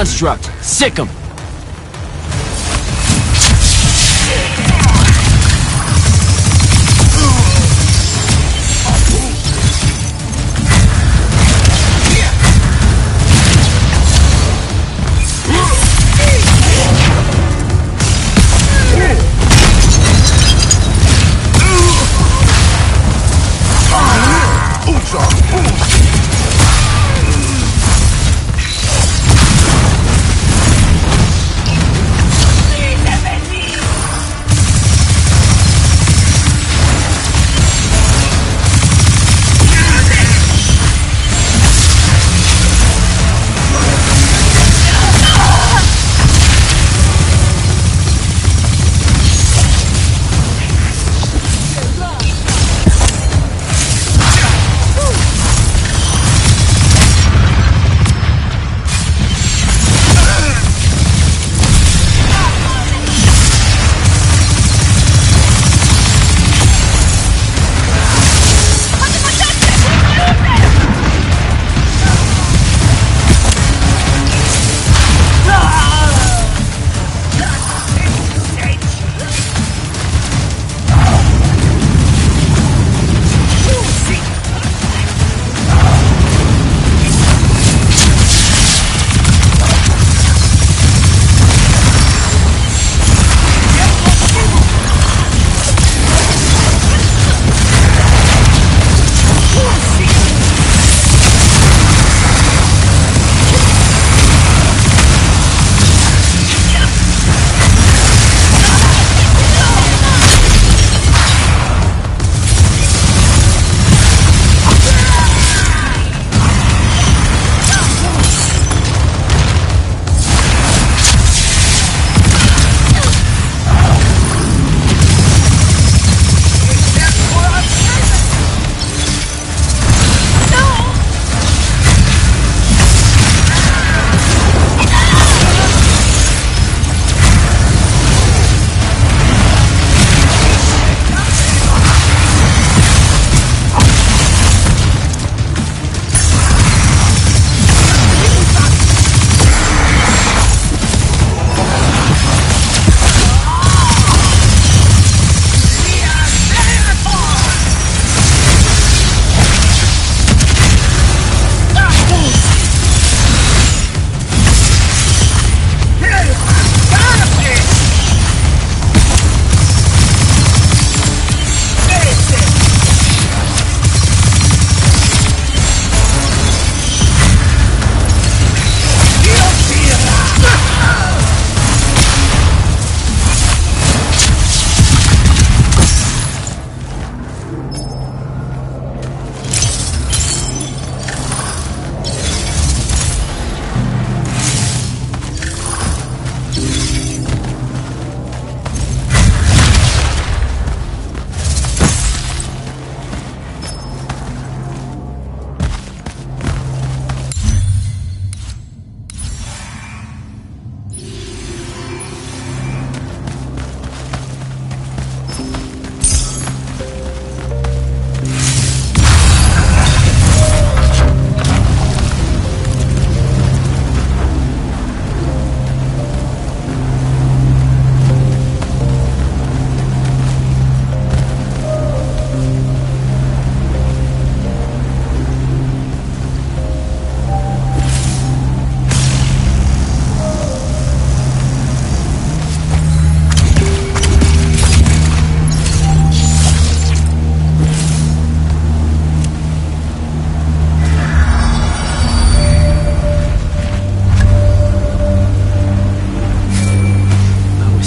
construct. Sick 'em.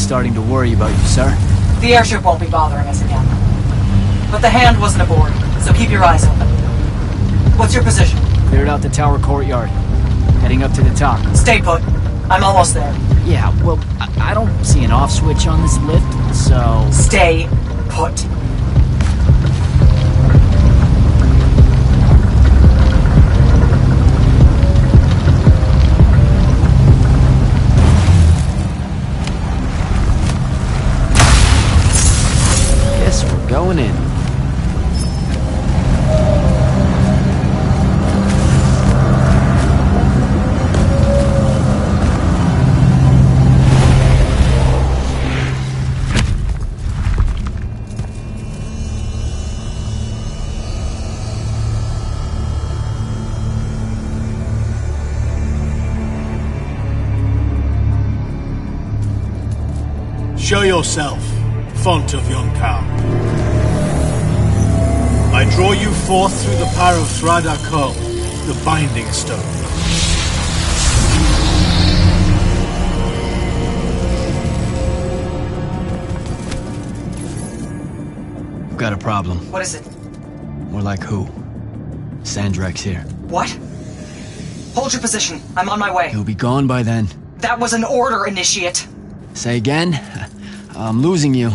starting to worry about you, sir. The airship won't be bothering us again. But the hand wasn't aboard, so keep your eyes open. What's your position? Cleared out the tower courtyard. Heading up to the top. Stay put. I'm almost there. Yeah, well, I don't see an off switch on this lift, so... Stay put. Guess we're going in. Show yourself, font of Yonkou. I draw you forth through the power of Thrada Kol, the Binding Stone. We've got a problem. What is it? More like who? Sandrak's here. What? Hold your position. I'm on my way. He'll be gone by then. That was an order, Initiate. Say again? I'm losing you.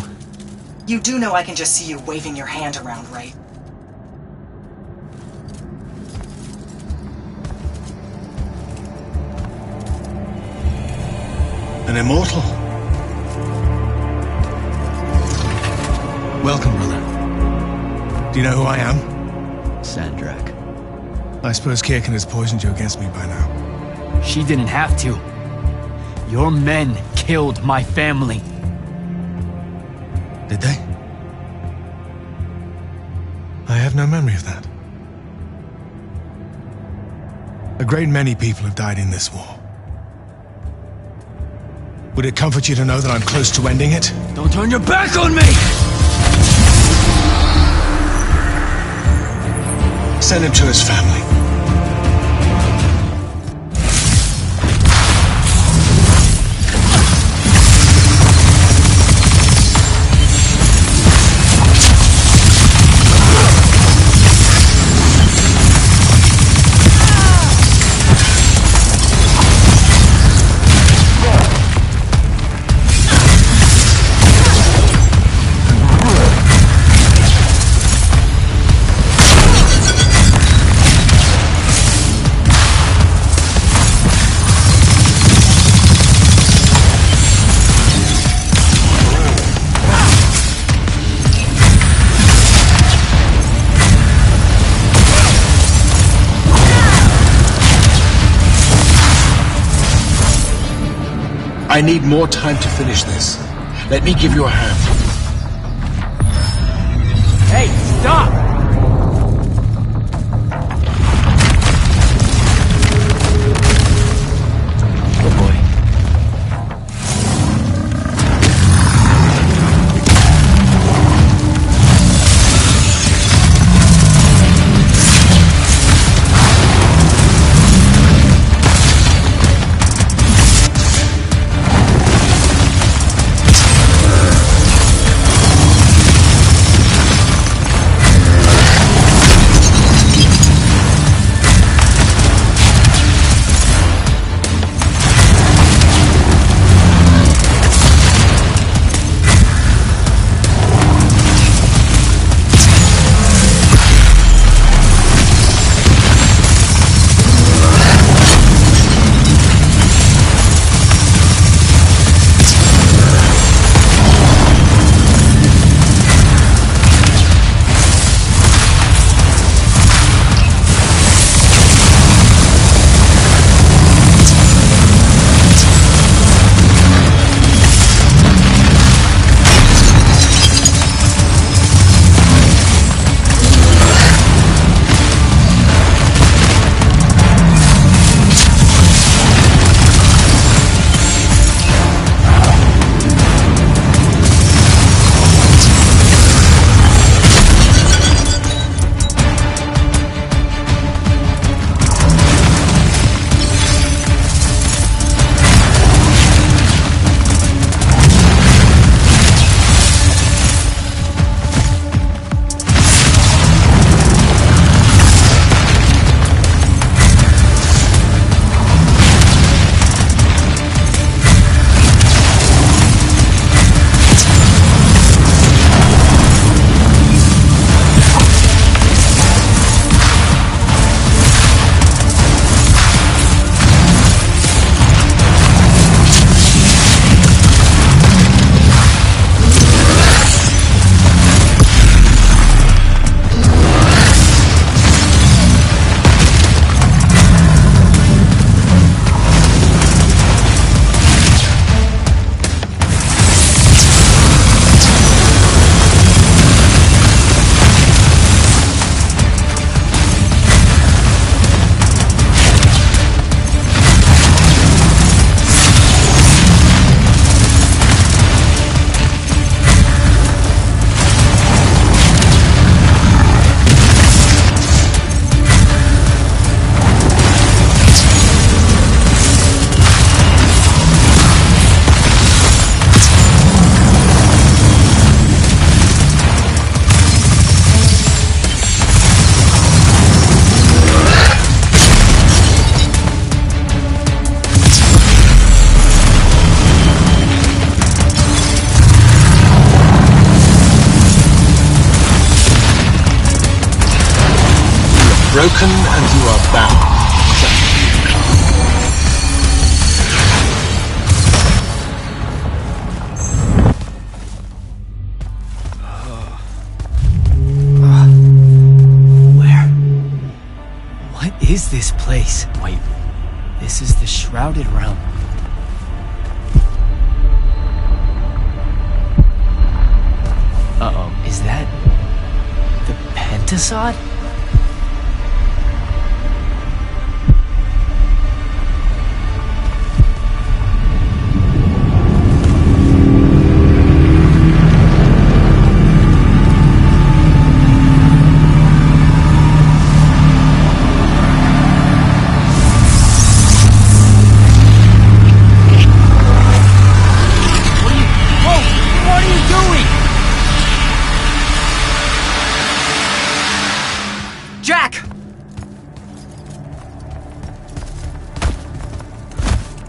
You do know I can just see you waving your hand around, right? An immortal? Welcome, brother. Do you know who I am? Sandrak. I suppose Kirkin has poisoned you against me by now. She didn't have to. Your men killed my family. Did they? I have no memory of that. A great many people have died in this war. Would it comfort you to know that I'm close to ending it? Don't turn your back on me! Send him to his family. I need more time to finish this. Let me give you a hand. Hey, stop! Good boy. broken and you are bound. What is this place? Wait, this is the Shrouded Realm. Uh-oh, is that the Pentasod?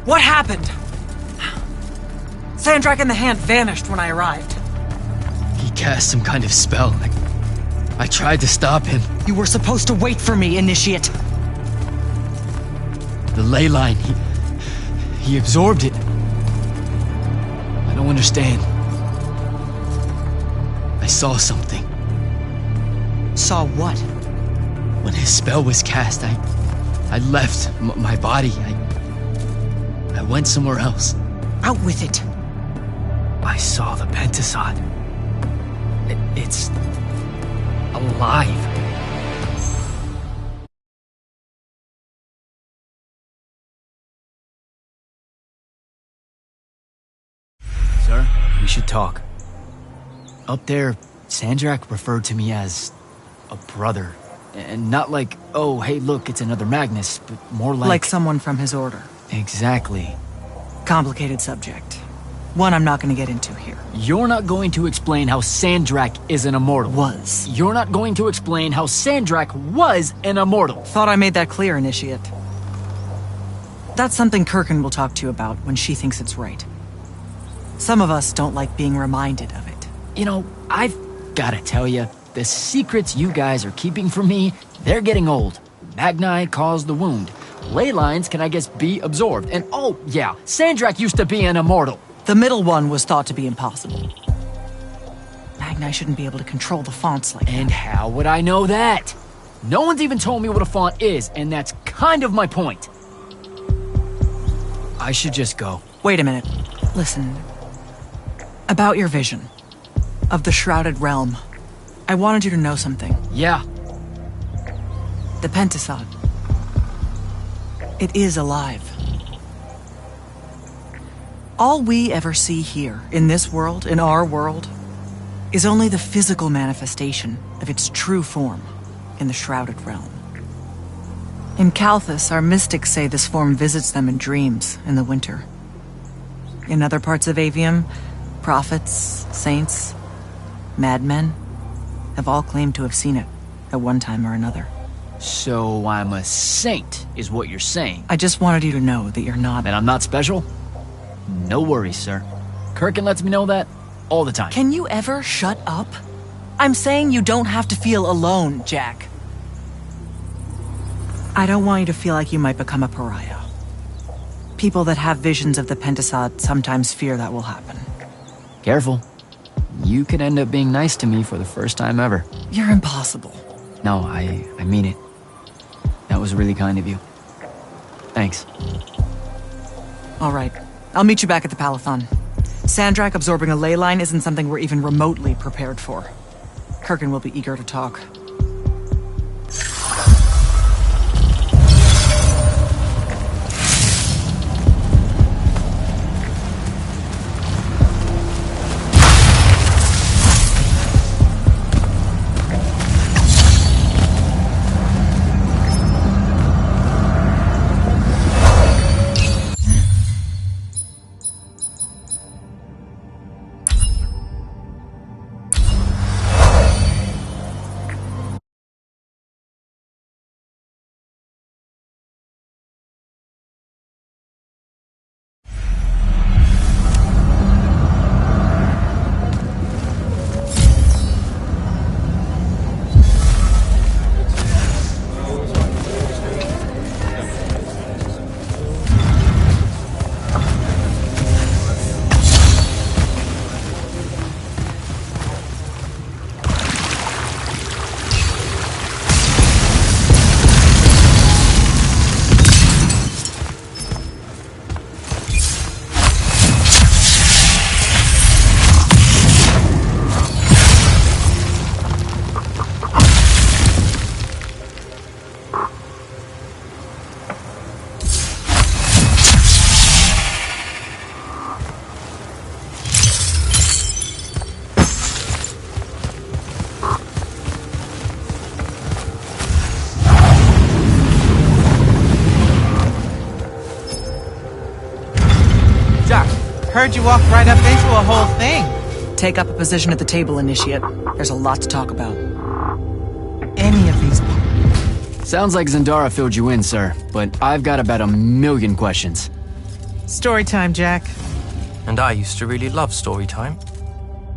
What happened? Sandrak and the Hand vanished when I arrived. He cast some kind of spell. I tried to stop him. You were supposed to wait for me, Initiate. The ley line, he absorbed it. I don't understand. I saw something. Saw what? When his spell was cast, I left my body. I went somewhere else. Out with it. I saw the Pentasod. It's alive. Sir, we should talk. Up there, Sandrak referred to me as a brother. And not like, oh, hey, look, it's another Magnus, but more like... Like someone from his order. Exactly. Complicated subject. One I'm not going to get into here. You're not going to explain how Sandrak is an immortal. Was. You're not going to explain how Sandrak was an immortal. Thought I made that clear, Initiate. That's something Kirkin will talk to you about when she thinks it's right. Some of us don't like being reminded of it. You know, I've gotta tell you, the secrets you guys are keeping from me, they're getting old. Magni caused the wound. Ley lines can, I guess, be absorbed. And oh, yeah, Sandrak used to be an immortal. The middle one was thought to be impossible. Magni shouldn't be able to control the fonts like that. And how would I know that? No one's even told me what a font is, and that's kind of my point. I should just go. Wait a minute. Listen. About your vision of the Shrouded Realm, I wanted you to know something. Yeah. The Pentasod. It is alive. All we ever see here, in this world, in our world, is only the physical manifestation of its true form in the Shrouded Realm. In Kalthus, our mystics say this form visits them in dreams in the winter. In other parts of Aveum, prophets, saints, madmen have all claimed to have seen it at one time or another. So I'm a saint, is what you're saying. I just wanted you to know that you're not. And I'm not special? No worries, sir. Kirkin lets me know that all the time. Can you ever shut up? I'm saying you don't have to feel alone, Jack. I don't want you to feel like you might become a pariah. People that have visions of the Pentasod sometimes fear that will happen. Careful. You could end up being nice to me for the first time ever. You're impossible. No, I mean it. That was really kind of you. Thanks. All right. I'll meet you back at the Palathon. Sandrak absorbing a ley line isn't something we're even remotely prepared for. Kirkin will be eager to talk. heard you walk right up into a whole thing. Take up a position at the table, Initiate. There's a lot to talk about. Any of these... Sounds like Zendara filled you in, sir, but I've got about 1,000,000 questions. Story time, Jack. And I used to really love story time.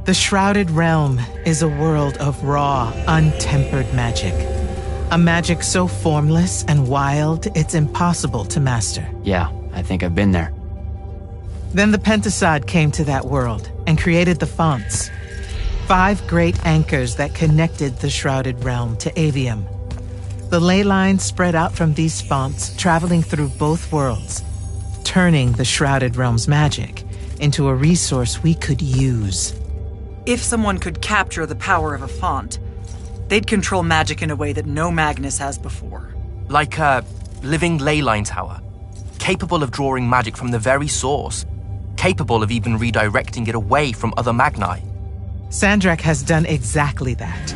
The Shrouded Realm is a world of raw, untempered magic. A magic so formless and wild, it's impossible to master. Yeah, I think I've been there. Then the Pentasod came to that world and created the fonts. 5 great anchors that connected the Shrouded Realm to Aveum. The ley lines spread out from these fonts, traveling through both worlds, turning the Shrouded Realm's magic into a resource we could use. If someone could capture the power of a font, they'd control magic in a way that no Magnus has before. Like a living ley line tower, capable of drawing magic from the very source, capable of even redirecting it away from other Magni. Sandrak has done exactly that.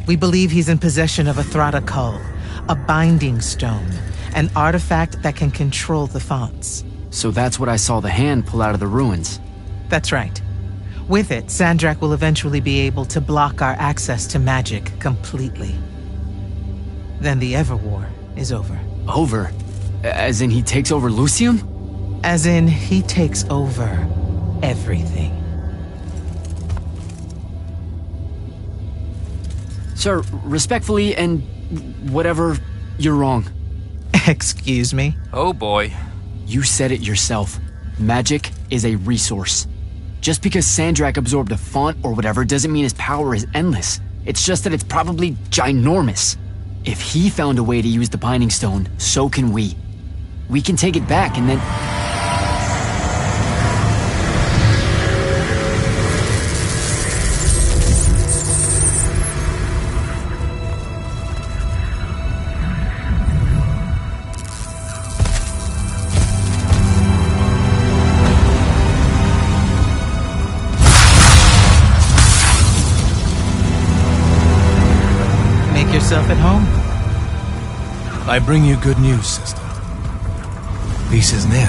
We believe he's in possession of a Thrada Cull, a binding stone, an artifact that can control the fonts. So that's what I saw the hand pull out of the ruins. That's right. With it, Sandrak will eventually be able to block our access to magic completely. Then the Everwar is over. Over? As in he takes over Lucium? As in he takes over everything. Sir, respectfully and whatever, you're wrong. Excuse me? Oh boy. You said it yourself. Magic is a resource. Just because Sandrak absorbed a font or whatever doesn't mean his power is endless. It's just that it's probably ginormous. If he found a way to use the Binding Stone, so can we. We can take it back and then... Yourself at home. I bring you good news, sister. Peace is near.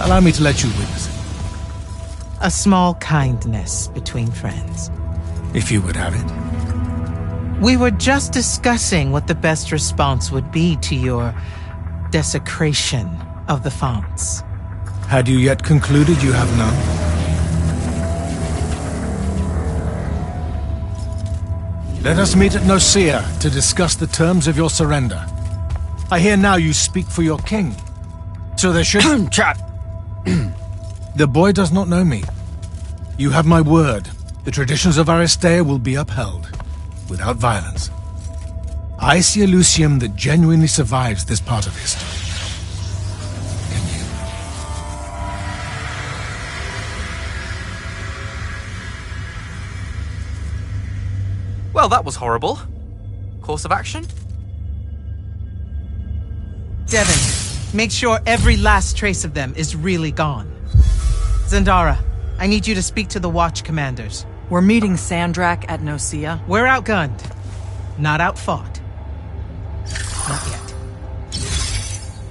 Allow me to let you witness it. A small kindness between friends. If you would have it. We were just discussing what the best response would be to your desecration of the fonts. Had you yet concluded you have none? Let us meet at Nicaea to discuss the terms of your surrender. I hear now you speak for your king. So there should... Trap! The boy does not know me. You have my word. The traditions of Aristea will be upheld, without violence. I see a Lucium that genuinely survives this part of history. Can you? Well, that was horrible. Course of action? Devin, make sure every last trace of them is really gone. Zendara, I need you to speak to the Watch commanders. We're meeting Sandrak at Nicaea. We're outgunned, not outfought. Not yet.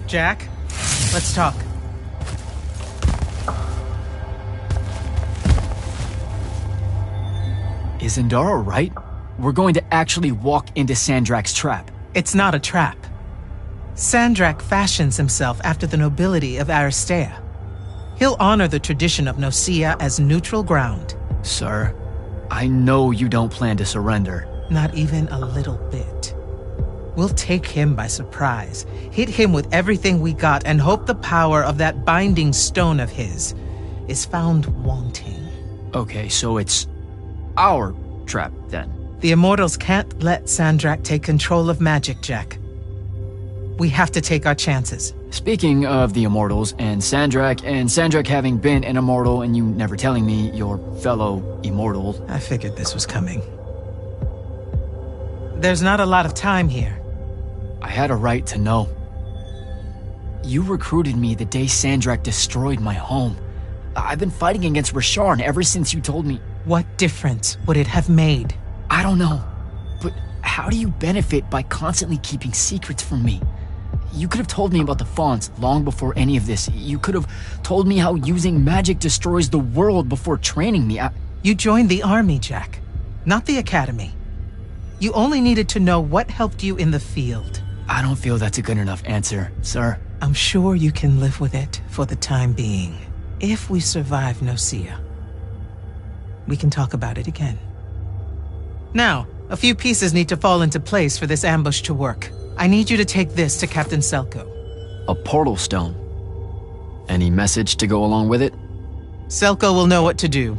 Jack, let's talk. Is Zendara right? We're going to actually walk into Sandrak's trap. It's not a trap. Sandrak fashions himself after the nobility of Aristea. He'll honor the tradition of Nicaea as neutral ground. Sir, I know you don't plan to surrender. Not even a little bit. We'll take him by surprise, hit him with everything we got, and hope the power of that binding stone of his is found wanting. Okay, so it's our trap, then. The Immortals can't let Sandrak take control of magic, Jack. We have to take our chances. Speaking of the Immortals and Sandrak having been an Immortal and you never telling me your fellow Immortal... I figured this was coming. There's not a lot of time here. I had a right to know. You recruited me the day Sandrak destroyed my home. I've been fighting against Rasharn ever since you told me. What difference would it have made? I don't know, but how do you benefit by constantly keeping secrets from me? You could have told me about the fonts long before any of this. You could have told me how using magic destroys the world before training me. You joined the army, Jack, not the academy. You only needed to know what helped you in the field. I don't feel that's a good enough answer, sir. I'm sure you can live with it for the time being. If we survive Nicaea, we can talk about it again. Now, a few pieces need to fall into place for this ambush to work. I need you to take this to Captain Selko. A portal stone. Any message to go along with it? Selko will know what to do.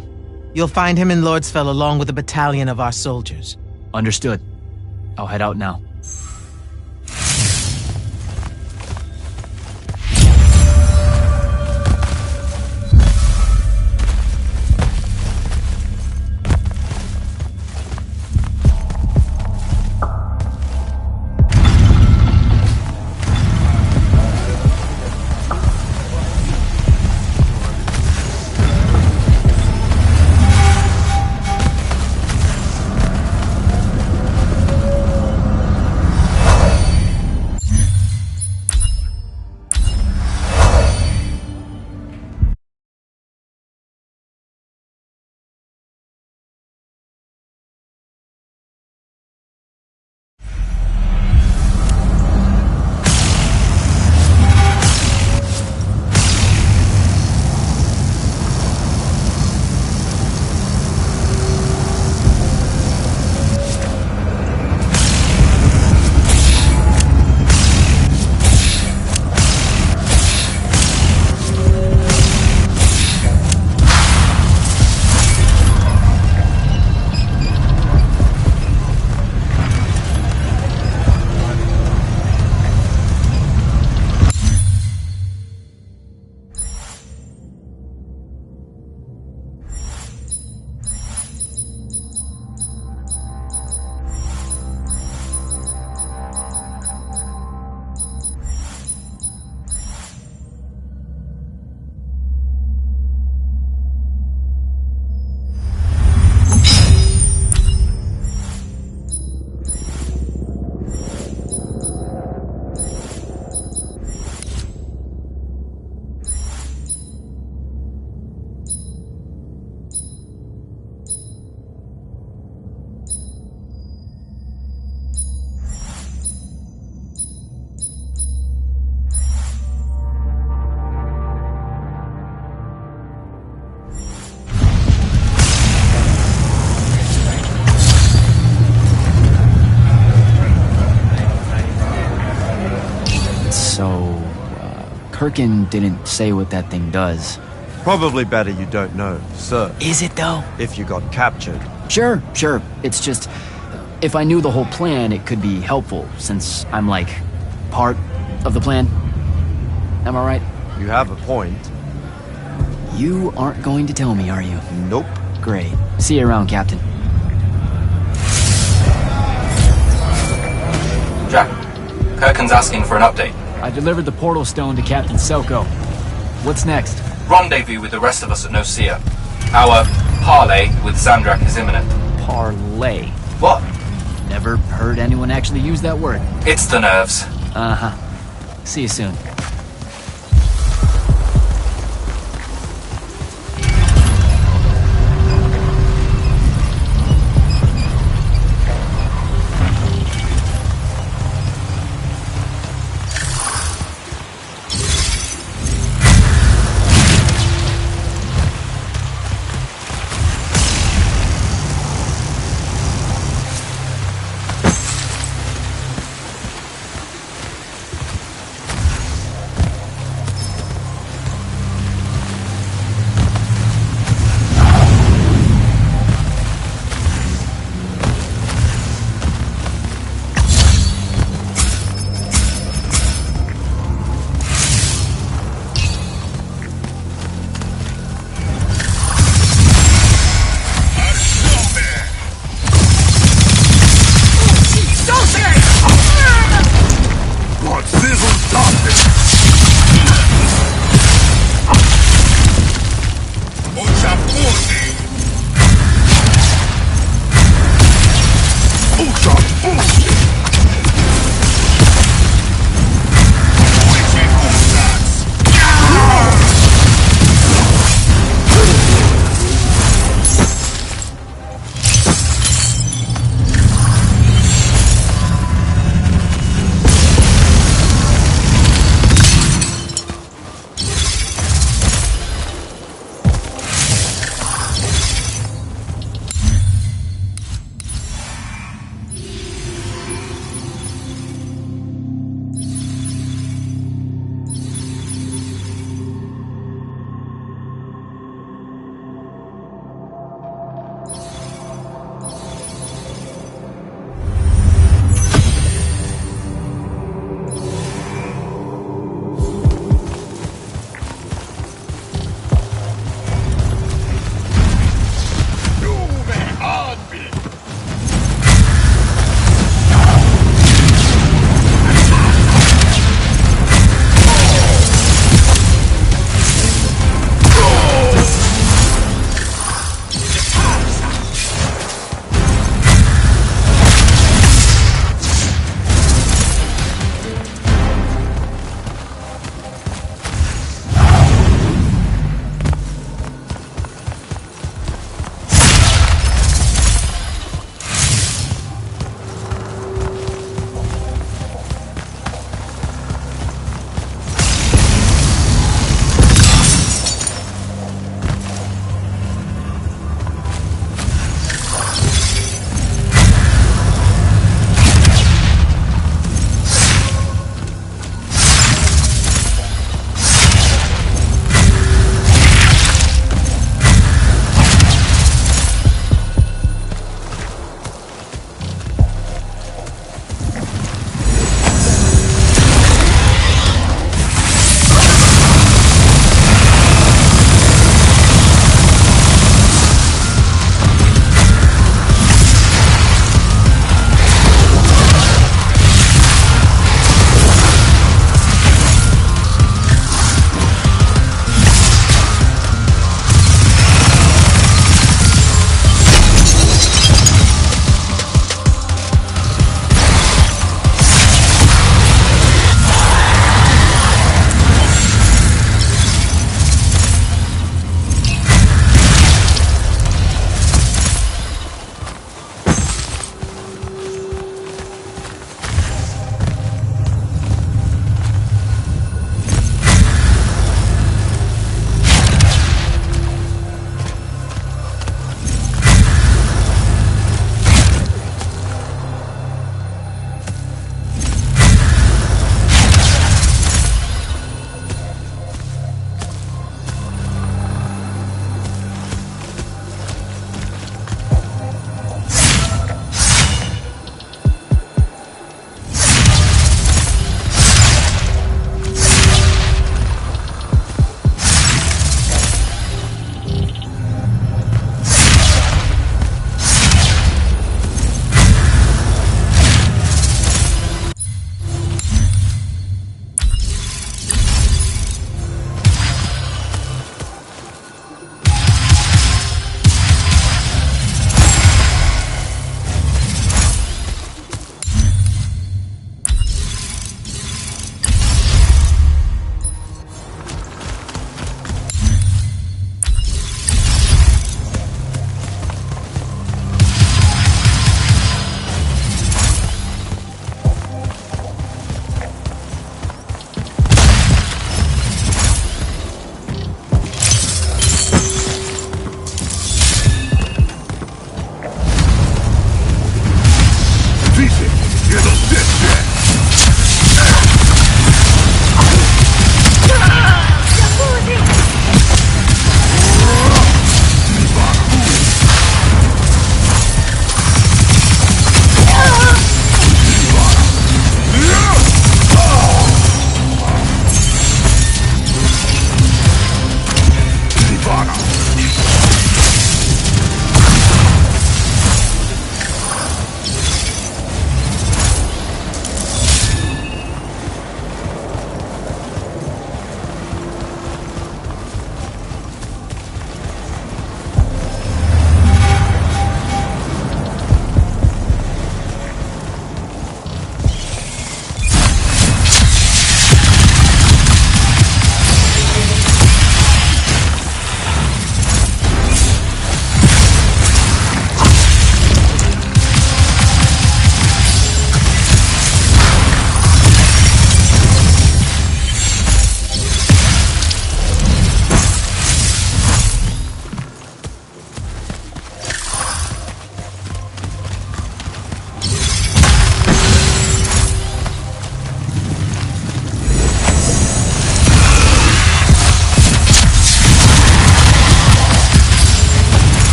You'll find him in Lordsfell along with a battalion of our soldiers. Understood. I'll head out now. Kirkin didn't say what that thing does. Probably better you don't know, sir. Is it though? If you got captured. Sure. It's just, if I knew the whole plan, it could be helpful, since I'm like, part of the plan. Am I right? You have a point. You aren't going to tell me, are you? Nope. Great. See you around, Captain. Jack, Kirkin's asking for an update. I delivered the portal stone to Captain Selko. What's next? Rendezvous with the rest of us at Nicaea. Our parley with Zandrak is imminent. Parley? What? Never heard anyone actually use that word. It's the nerves. Uh-huh. See you soon.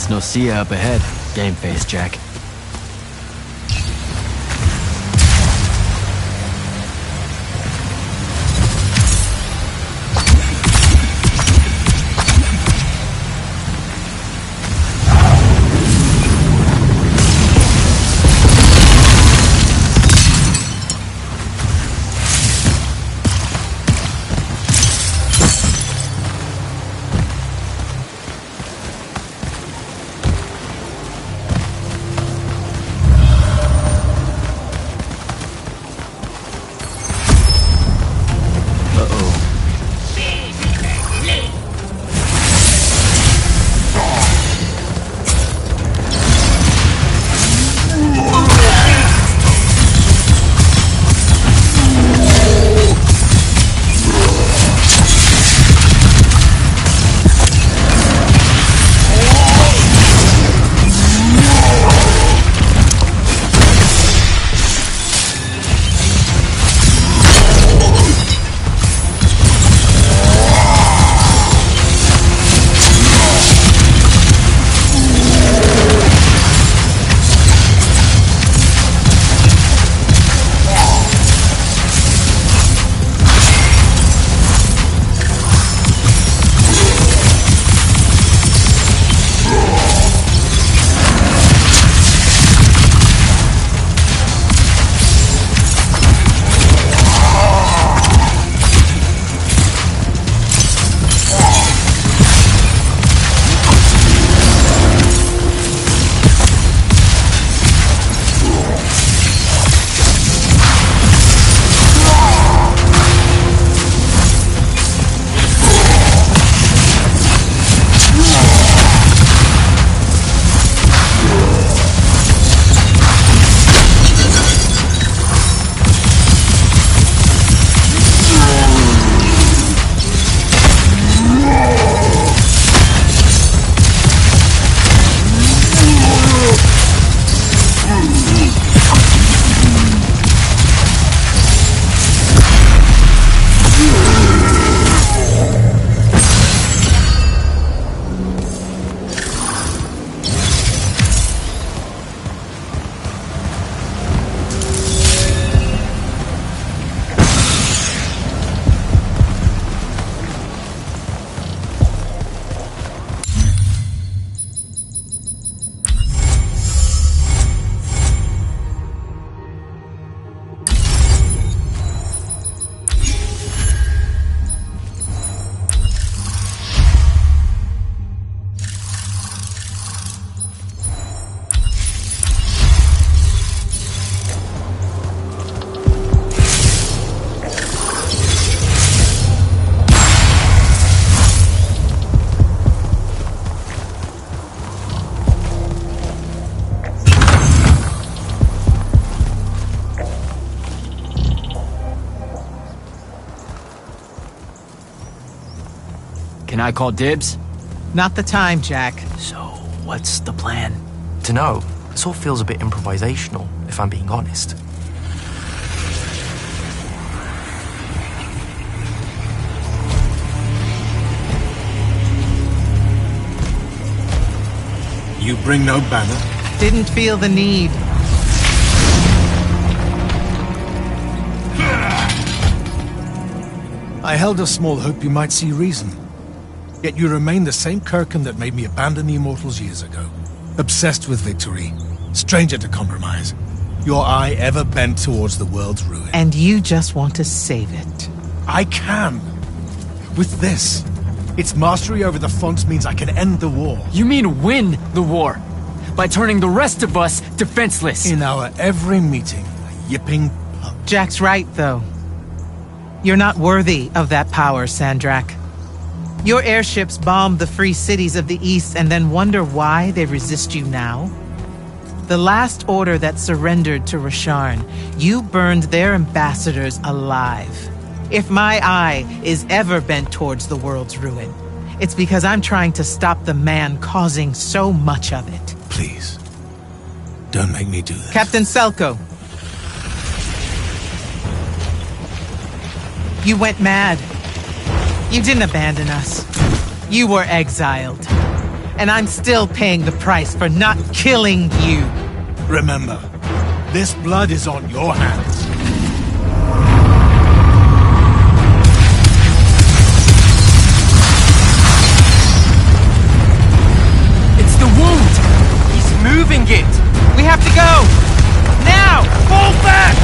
Guess no see ya up ahead, game face Jack. Can I call dibs? Not the time, Jack. So, what's the plan? Dunno. This all feels a bit improvisational, if I'm being honest. You bring no banner? Didn't feel the need. I held a small hope you might see reason. Yet you remain the same Kirkin that made me abandon the Immortals years ago. Obsessed with victory, stranger to compromise. Your eye ever bent towards the world's ruin. And you just want to save it. I can. With this. Its mastery over the fonts means I can end the war. You mean win the war? By turning the rest of us defenseless? In our every meeting, a yipping pup. Jack's right, though. You're not worthy of that power, Sandrak. Your airships bomb the free cities of the East and then wonder why they resist you now? The last order that surrendered to Rasharn, you burned their ambassadors alive. If my eye is ever bent towards the world's ruin, it's because I'm trying to stop the man causing so much of it. Please, don't make me do this. Captain Selko. You went mad. You didn't abandon us. You were exiled. and I'm still paying the price for not killing you. Remember, this blood is on your hands. It's the wound! He's moving it! We have to go! Now! Fall back!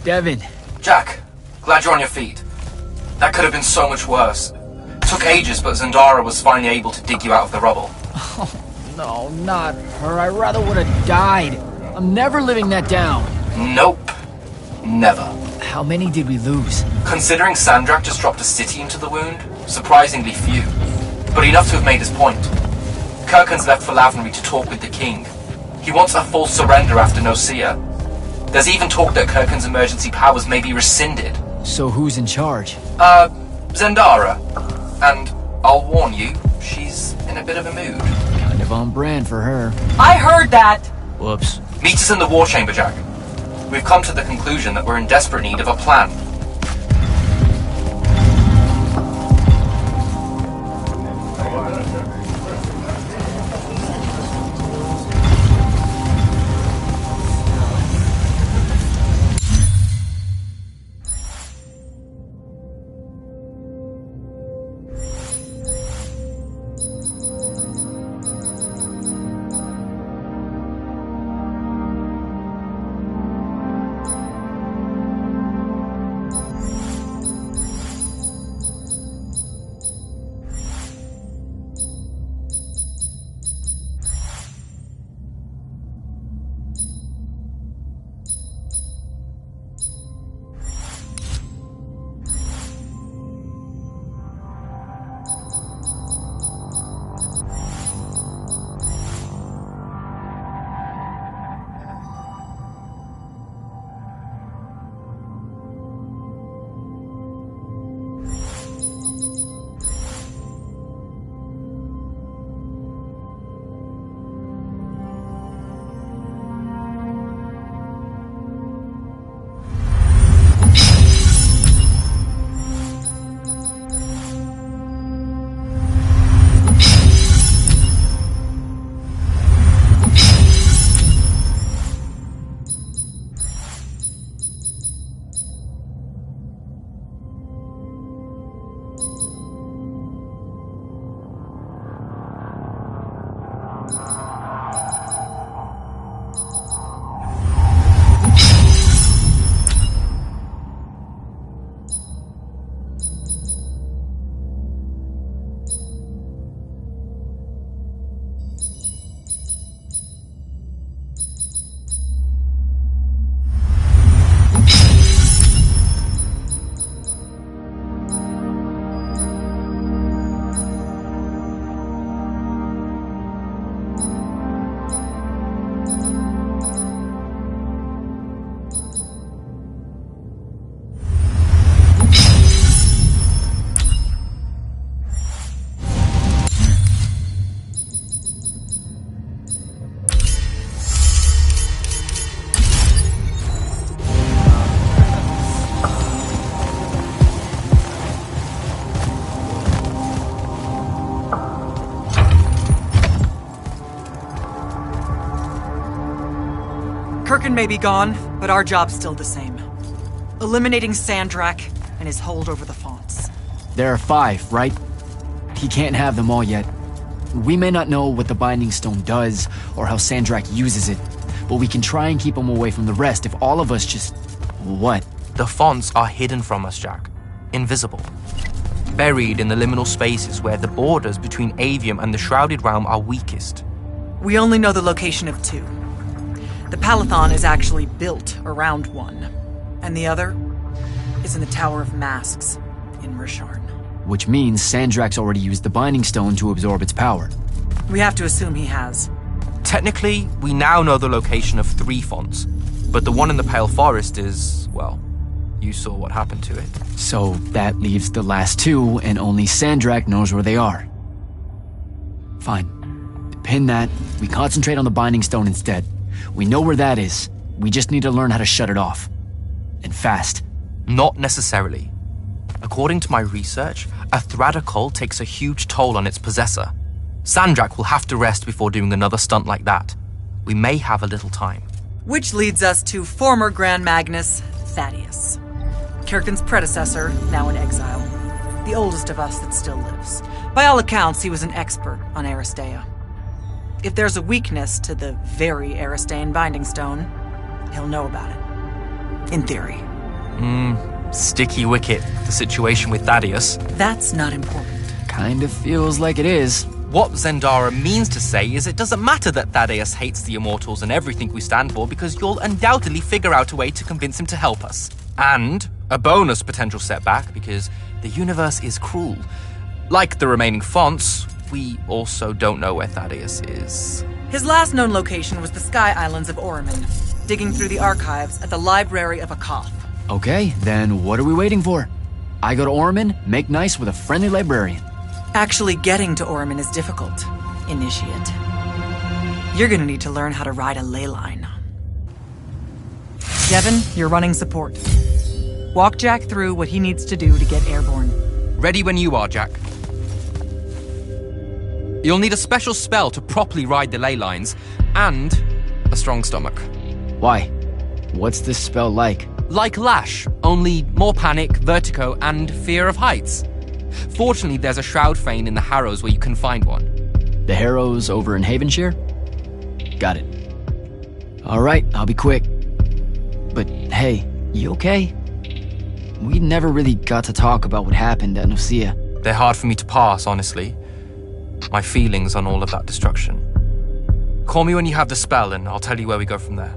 Devin. Jack, glad you're on your feet. That could have been so much worse. Took ages, but Zendara was finally able to dig you out of the rubble. Oh, no, not her. I rather would have died. I'm never living that down. Nope. Never. How many did we lose? Considering Sandrak just dropped a city into the wound, surprisingly few. But enough to have made his point. Kirkhan's left for Lavenry to talk with the king. He wants a full surrender after Nocia. There's even talk that Kirkhan's emergency powers may be rescinded. So who's in charge? Zendara. And I'll warn you, she's in a bit of a mood. Kind of on brand for her. I heard that! Whoops. Meet us in the war chamber, Jack. We've come to the conclusion that we're in desperate need of a plan. Kirkhan may be gone, but our job's still the same. Eliminating Sandrak and his hold over the fonts. There are 5, right? He can't have them all yet. We may not know what the Binding Stone does, or how Sandrak uses it, but we can try and keep him away from the rest if all of us just... What? The fonts are hidden from us, Jack. Invisible. buried in the liminal spaces where the borders between Aveum and the Shrouded Realm are weakest. We only know the location of two. The Palathon is actually built around one, and the other is in the Tower of Masks in Risharn. Which means Sandrak's already used the Binding Stone to absorb its power. We have to assume he has. Technically, we now know the location of 3 fonts, but the one in the Pale Forest is, well, you saw what happened to it. So that leaves the last 2, and only Sandrak knows where they are. Fine. To pin that, we concentrate on the Binding Stone instead. We know where that is. We just need to learn how to shut it off. And fast. Not necessarily. According to my research, a Thradakol takes a huge toll on its possessor. Sandrak will have to rest before doing another stunt like that. We may have a little time. Which leads us to former Grand Magnus Thaddeus. Kirkin's predecessor, now in exile. The oldest of us that still lives. By all accounts, he was an expert on Aristea. If there's a weakness to the very Aristean Binding Stone, he'll know about it. In theory. Sticky wicket, the situation with Thaddeus. That's not important. Kind of feels like it is. What Zendara means to say is it doesn't matter that Thaddeus hates the Immortals and everything we stand for, because you'll undoubtedly figure out a way to convince him to help us. And a bonus potential setback, because the universe is cruel. Like the remaining fonts, we also don't know where Thaddeus is. His last known location was the Sky Islands of Orman, digging through the archives at the Library of Akoth. Okay, then what are we waiting for? I go to Orman, make nice with a friendly librarian. Actually getting to Orman is difficult, Initiate. You're gonna need to learn how to ride a ley line. Devin, you're running support. Walk Jack through what he needs to do to get airborne. Ready when you are, Jack. You'll need a special spell to properly ride the ley lines, and a strong stomach. Why? What's this spell like? Like Lash, only more panic, vertigo, and fear of heights. Fortunately, there's a Shroud Fane in the Harrows where you can find one. The Harrows over in Havenshire? Got it. Alright, I'll be quick. But hey, you okay? We never really got to talk about what happened at Nicaea. They're hard for me to pass, honestly. My feelings on all of that destruction. Call me when you have the spell and I'll tell you where we go from there.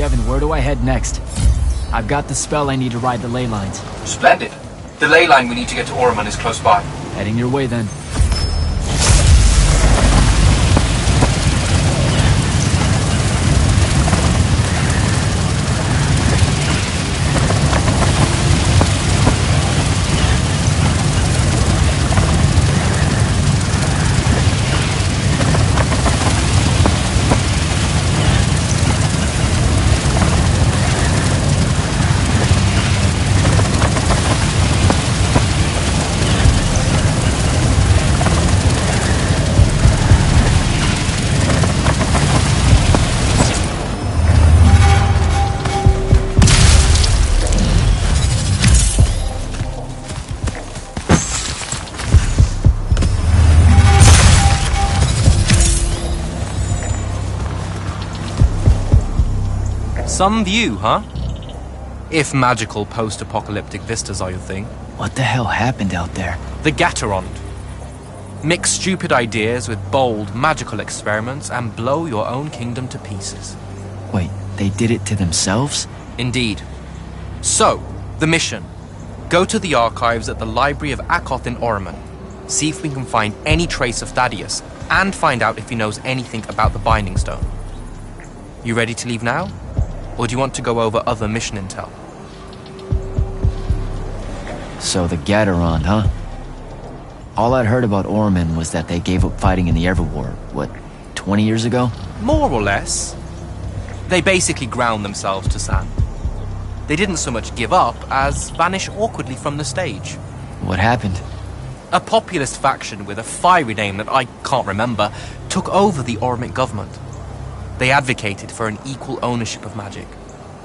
Kevin, where do I head next? I've got the spell I need to ride the ley lines. Splendid. The ley line we need to get to Orman is close by. Heading your way then. Some view, huh? If magical post-apocalyptic vistas are your thing. What the hell happened out there? The Gatorond. Mix stupid ideas with bold, magical experiments and blow your own kingdom to pieces. Wait, they did it to themselves? Indeed. So, the mission. Go to the archives at the Library of Akoth in Orman. See if we can find any trace of Thaddeus, and find out if he knows anything about the Binding Stone. You ready to leave now? Or do you want to go over other mission intel? So the Gatorond, huh? All I'd heard about Orman was that they gave up fighting in the Everwar, what, 20 years ago? More or less. They basically ground themselves to sand. They didn't so much give up as vanish awkwardly from the stage. What happened? A populist faction with a fiery name that I can't remember took over the Ormic government. They advocated for an equal ownership of magic,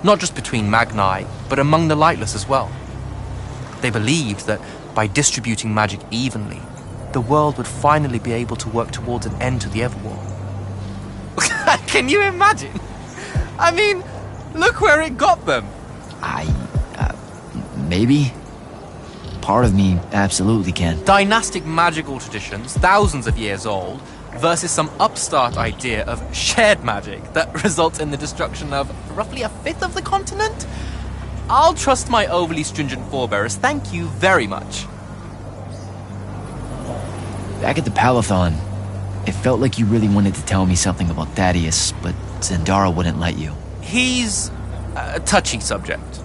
not just between Magni, but among the lightless as well. They believed that by distributing magic evenly, the world would finally be able to work towards an end to the Everwar. Can you imagine? I mean, look where it got them. Maybe? Part of me absolutely can. Dynastic magical traditions, thousands of years old, versus some upstart idea of shared magic that results in the destruction of roughly a fifth of the continent? I'll trust my overly stringent forebears, thank you very much. Back at the Palathon, it felt like you really wanted to tell me something about Thaddeus, but Zendara wouldn't let you. He's a touchy subject,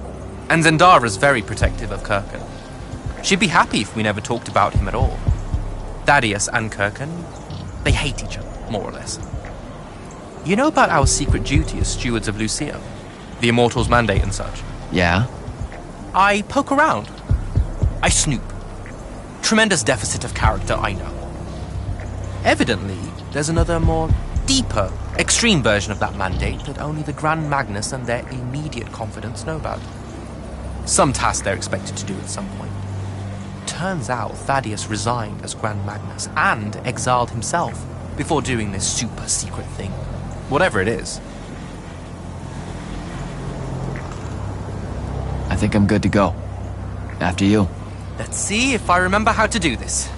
and Zendara's very protective of Kirkan. She'd be happy if we never talked about him at all. Thaddeus and Kirkan, they hate each other, more or less. You know about our secret duty as stewards of Lucia? The Immortals' mandate and such? Yeah? I poke around. I snoop. Tremendous deficit of character, I know. Evidently, there's another more deeper, extreme version of that mandate that only the Grand Magnus and their immediate confidants know about. Some task they're expected to do at some point. Turns out Thaddeus resigned as Grand Magnus and exiled himself before doing this super secret thing. Whatever it is. I think I'm good to go. After you. Let's see if I remember how to do this.